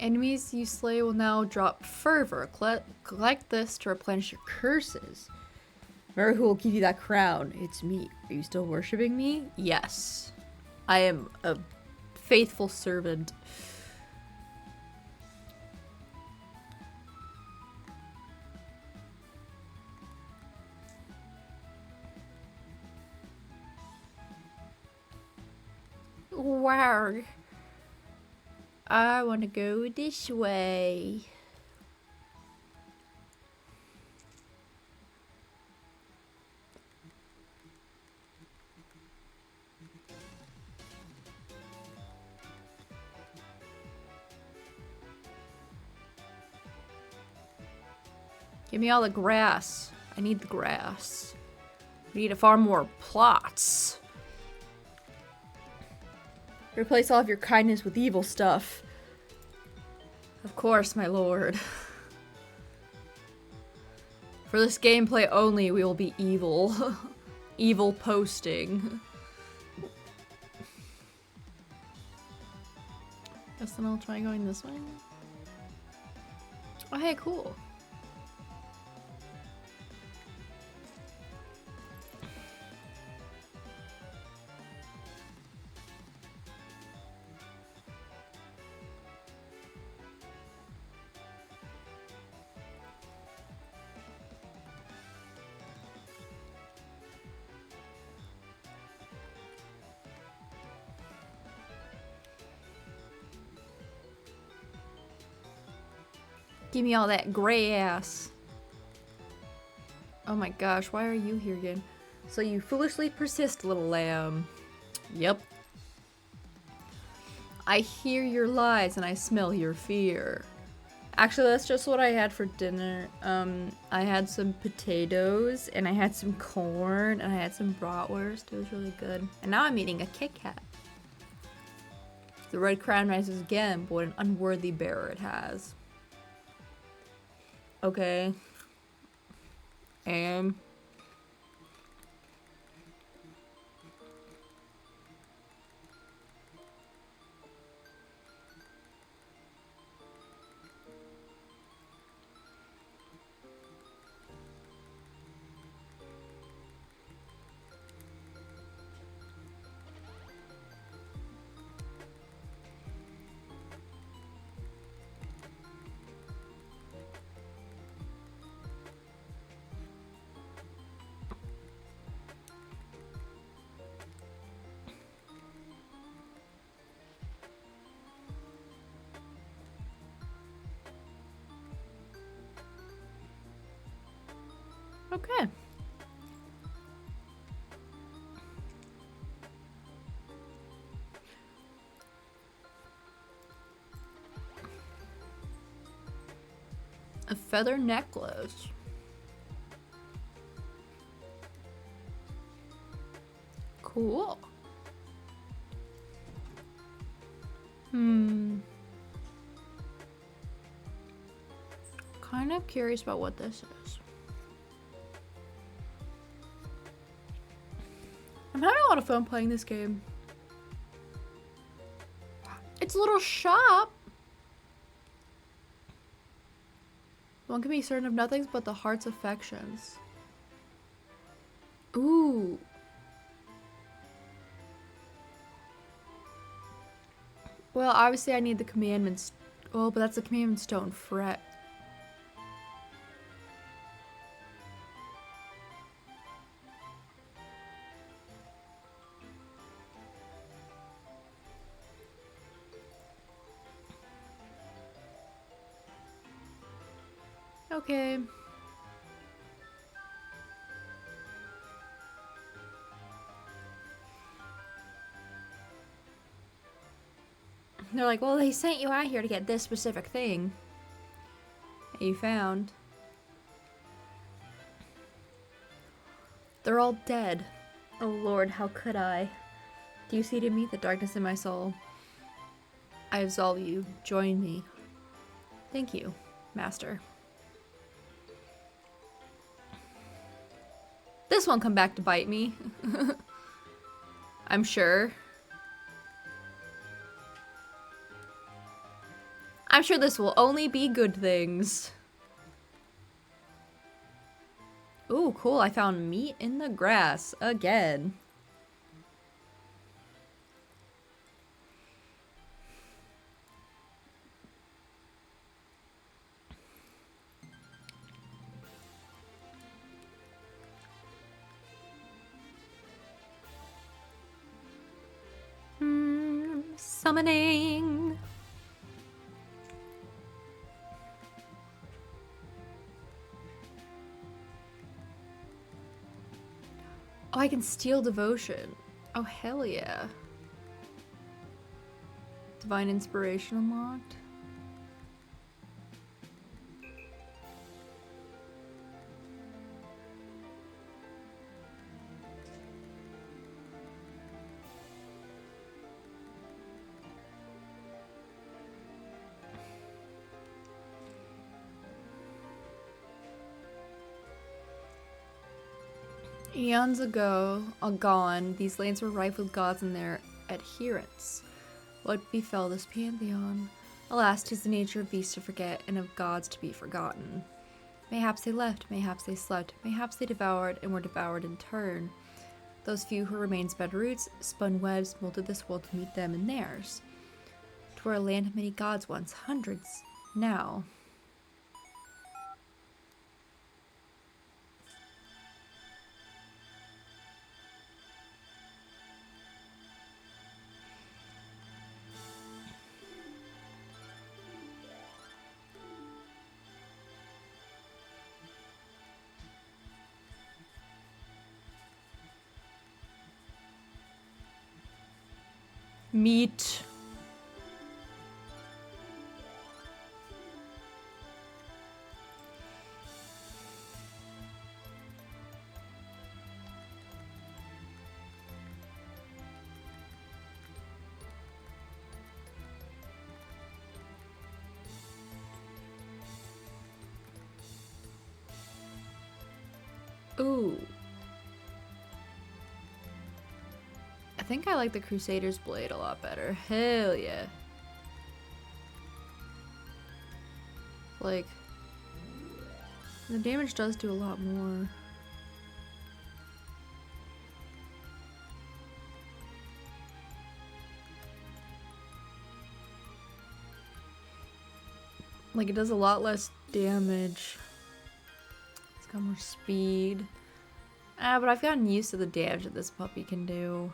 Enemies you slay will now drop fervor. Collect this to replenish your curses. Remember who will give you that crown? It's me. Are you still worshipping me? Yes. I am a faithful servant. Wow. I want to go this way. Give me all the grass. I need the grass. We need to farm more plots. Replace all of your kindness with evil stuff. Of course, my lord. For this gameplay only, we will be evil. Evil posting. Guess then I'll try going this way. Oh, hey, cool. Give me all that gray ass. Oh my gosh, why are you here again? So you foolishly persist, little lamb. Yep. I hear your lies and I smell your fear. Actually, that's just what I had for dinner. I had some potatoes and I had some corn and I had some bratwurst. It was really good. And now I'm eating a Kit Kat. The red crown rises again, but what an unworthy bearer it has. Okay. And okay. A feather necklace. Cool. Kind of curious about what this is. I'm having a lot of fun playing this game. It's a little shop. One can be certain of nothing but the heart's affections. Ooh. Well, obviously I need the commandments. Oh, but that's the commandment stone. Fret. Okay. They're like, well, they sent you out here to get this specific thing that you found. They're all dead. Oh Lord, how could I? Do you see to me the darkness in my soul? I absolve you. Join me. Thank you, Master. This won't come back to bite me. I'm sure. I'm sure this will only be good things. Ooh, cool. I found meat in the grass again. Summoning. Oh, I can steal devotion. Oh, hell yeah. Divine inspiration unlocked. Eons ago, gone, these lands were rife with gods and their adherents. What befell this pantheon? Alas, 'tis the nature of beasts to forget, and of gods to be forgotten. Mayhaps they left, mayhaps they slept, mayhaps they devoured and were devoured in turn. Those few who remained spread roots, spun webs, molded this world to meet them and theirs. 'Twere a land of many gods once, hundreds now. Meat. Ooh. I think I like the Crusader's Blade a lot better. Hell yeah. Like, the damage does do a lot more. Like, it does a lot less damage. It's got more speed. But I've gotten used to the damage that this puppy can do.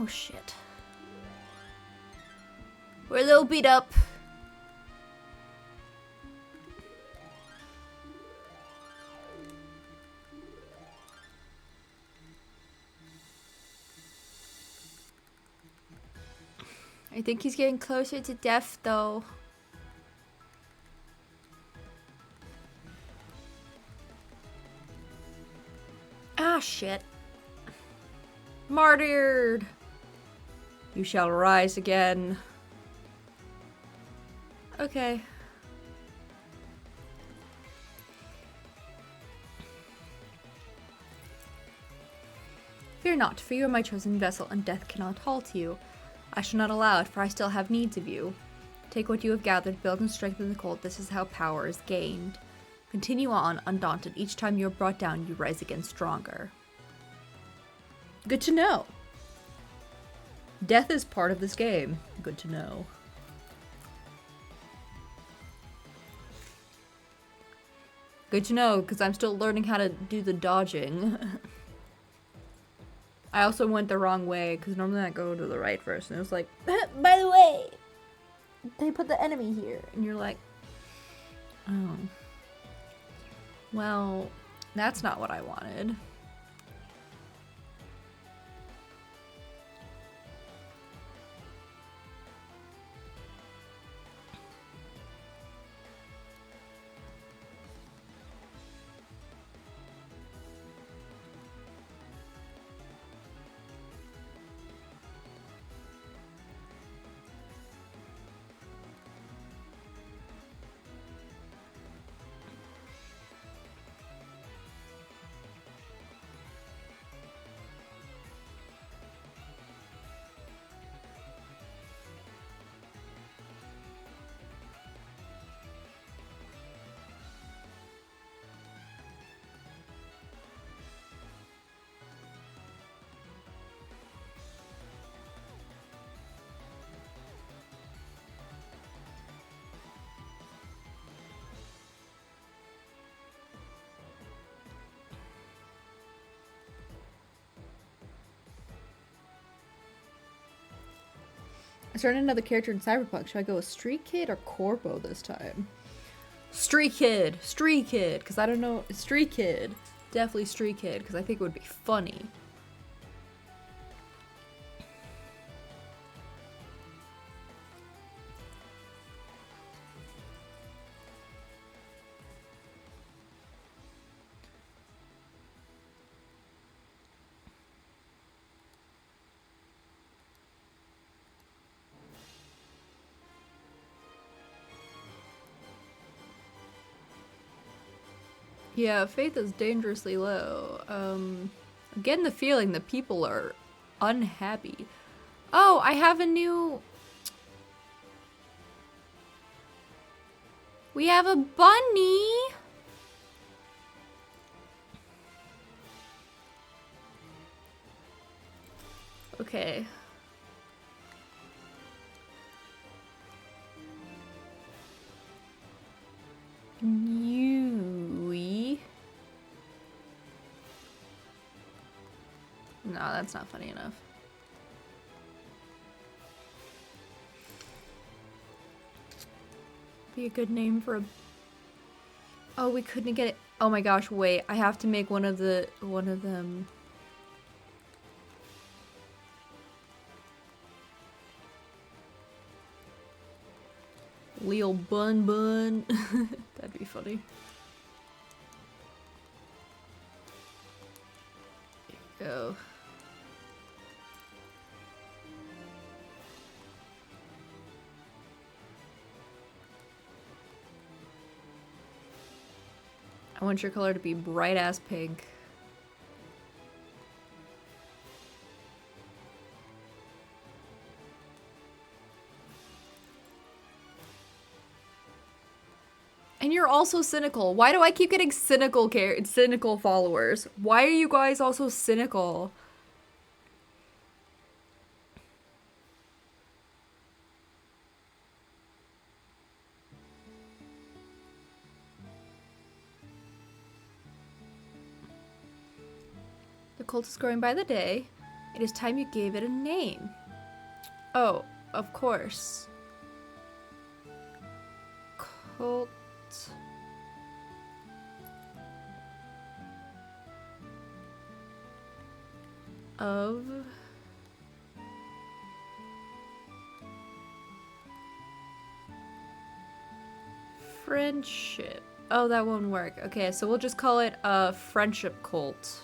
Oh shit. We're a little beat up. I think he's getting closer to death though. Ah shit. Martyred. You shall rise again. Okay. Fear not, for you are my chosen vessel, and death cannot halt you. I shall not allow it, for I still have needs of you. Take what you have gathered, build and strengthen the cult. This is how power is gained. Continue on, undaunted. Each time you are brought down, you rise again stronger. Good to know. Death is part of this game. Good to know. Good to know, because I'm still learning how to do the dodging. I also went the wrong way, because normally I go to the right first, and it was like, by the way, they put the enemy here. And you're like, oh. Well, that's not what I wanted. I started another character in Cyberpunk. Should I go with Street Kid or Corpo this time? Street Kid! Street Kid! Because I don't know. Street Kid. Definitely Street Kid, because I think it would be funny. Yeah, faith is dangerously low. I'm getting the feeling that people are unhappy. Oh, I have a new... We have a bunny! Okay. Yui. No, that's not funny enough. Be a good name for a... Oh, we couldn't get it. Oh my gosh, wait. I have to make one of them. Lil Bun Bun. That'd be funny. There you go. I want your color to be bright ass pink. And you're also cynical. Why do I keep getting cynical followers? Why are you guys also cynical? The cult is growing by the day. It is time you gave it a name. Oh, of course. Cult of friendship. Oh, that won't work. Okay, so we'll just call it a friendship cult.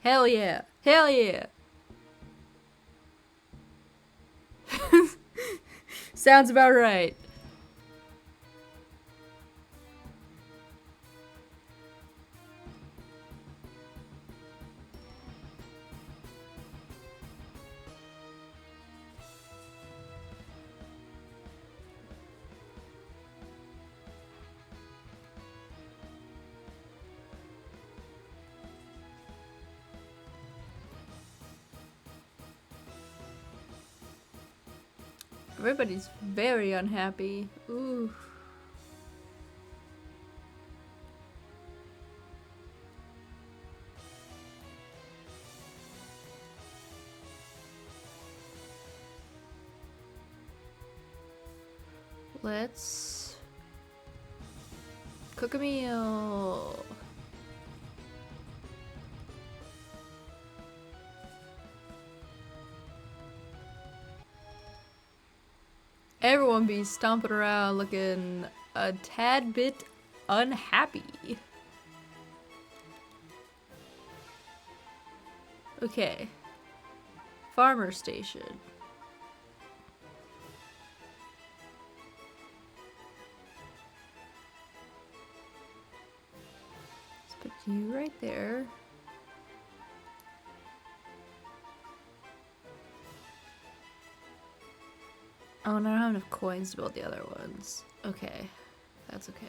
Hell yeah. Hell yeah. Sounds about right. Everybody's very unhappy. Ooh. Let's cook a meal. Everyone be stomping around looking a tad bit unhappy. Okay. Farmer station. Let's put you right there. Oh, no, I don't have enough coins to build the other ones. Okay. That's okay.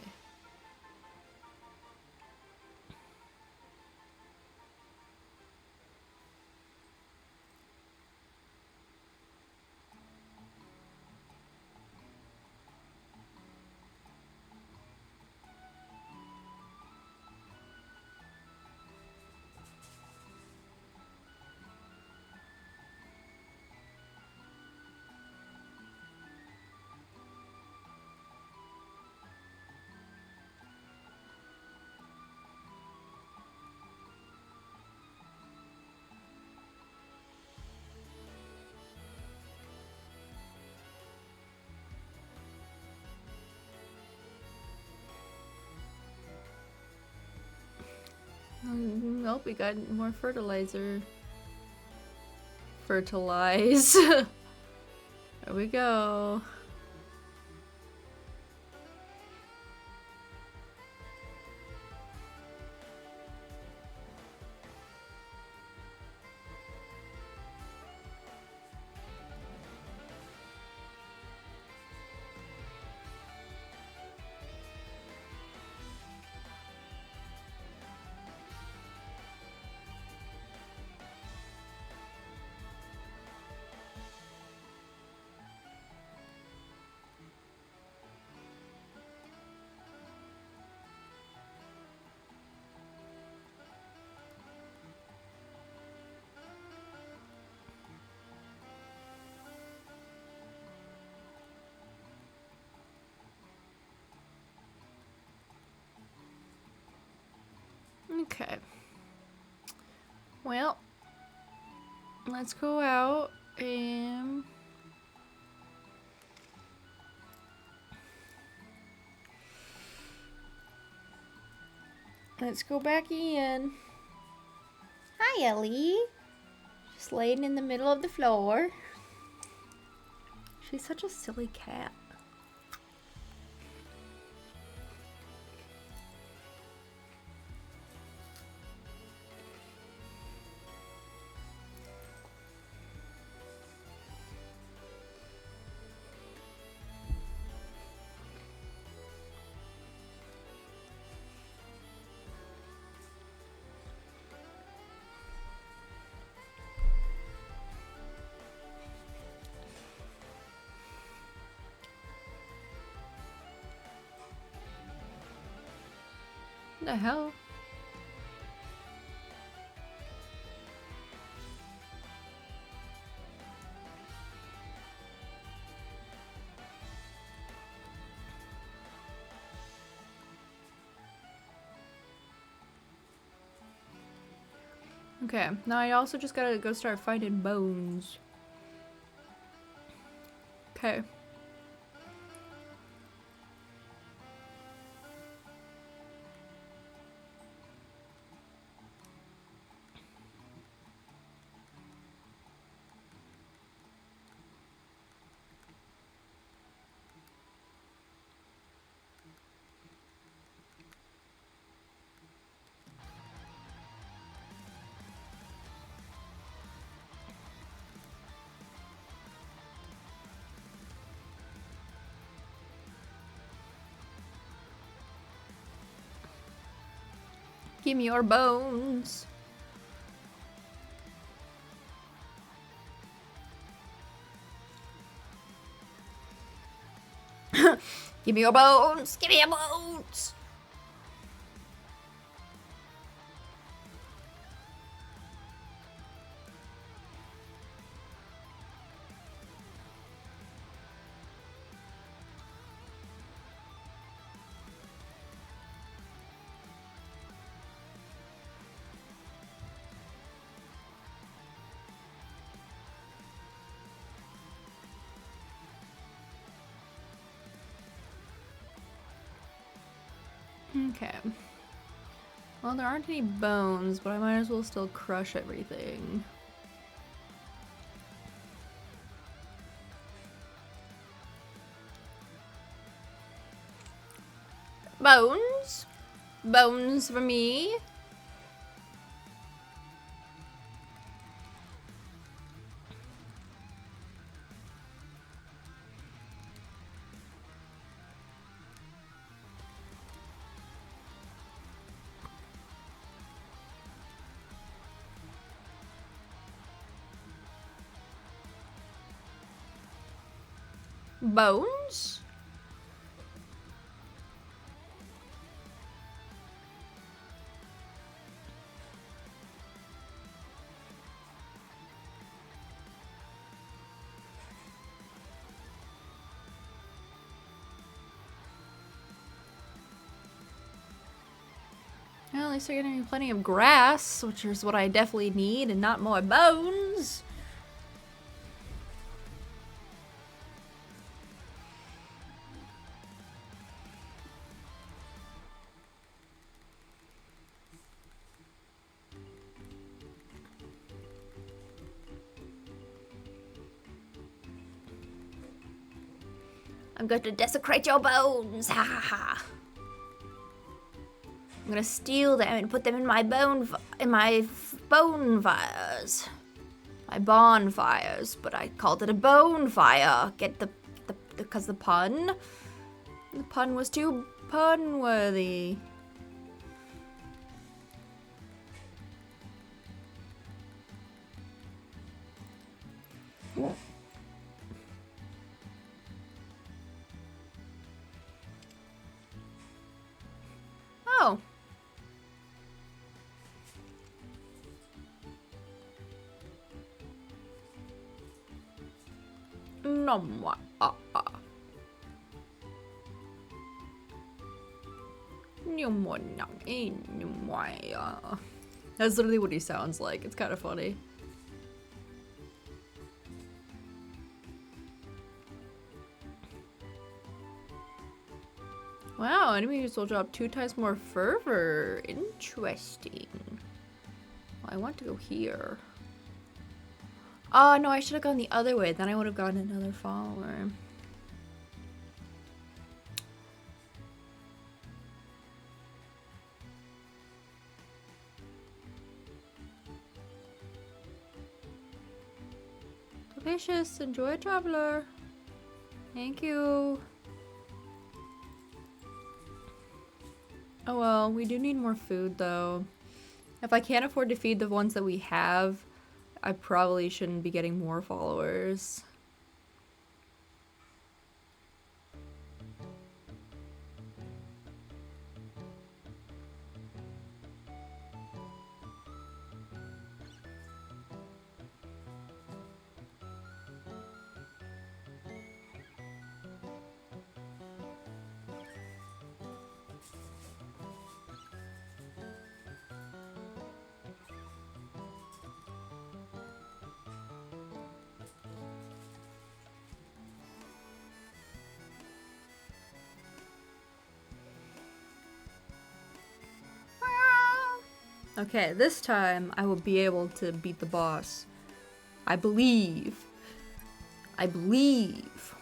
Nope, we got more fertilizer. Fertilize. There we go. Okay. Well, let's go out and let's go back in. Hi, Ellie. Just laying in the middle of the floor. She's such a silly cat. The hell? Okay, now I also just gotta go start finding bones. Okay. Give me your bones. Give me your bones. Give me your bones. Okay. Well, there aren't any bones, but I might as well still crush everything. Bones? Bones for me? Bones? Well, at least they're getting me plenty of grass, which is what I definitely need, and not more bones. I'm going to desecrate your bones. Ha ha ha. I'm gonna steal them and put them in my bonfires, my bonfires. But I called it a bonfire. Get the because the pun was too pun worthy. Oh. No more. No more. No more. That's literally what he sounds like. It's kind of funny. Wow, enemies will drop 2 times more fervor. Interesting. Well, I want to go here. Oh, no, I should have gone the other way. Then I would have gotten another follower. Delicious. Enjoy, traveler. Thank you. Oh well, we do need more food though. If I can't afford to feed the ones that we have, I probably shouldn't be getting more followers. Okay, this time I will be able to beat the boss. I believe. I believe.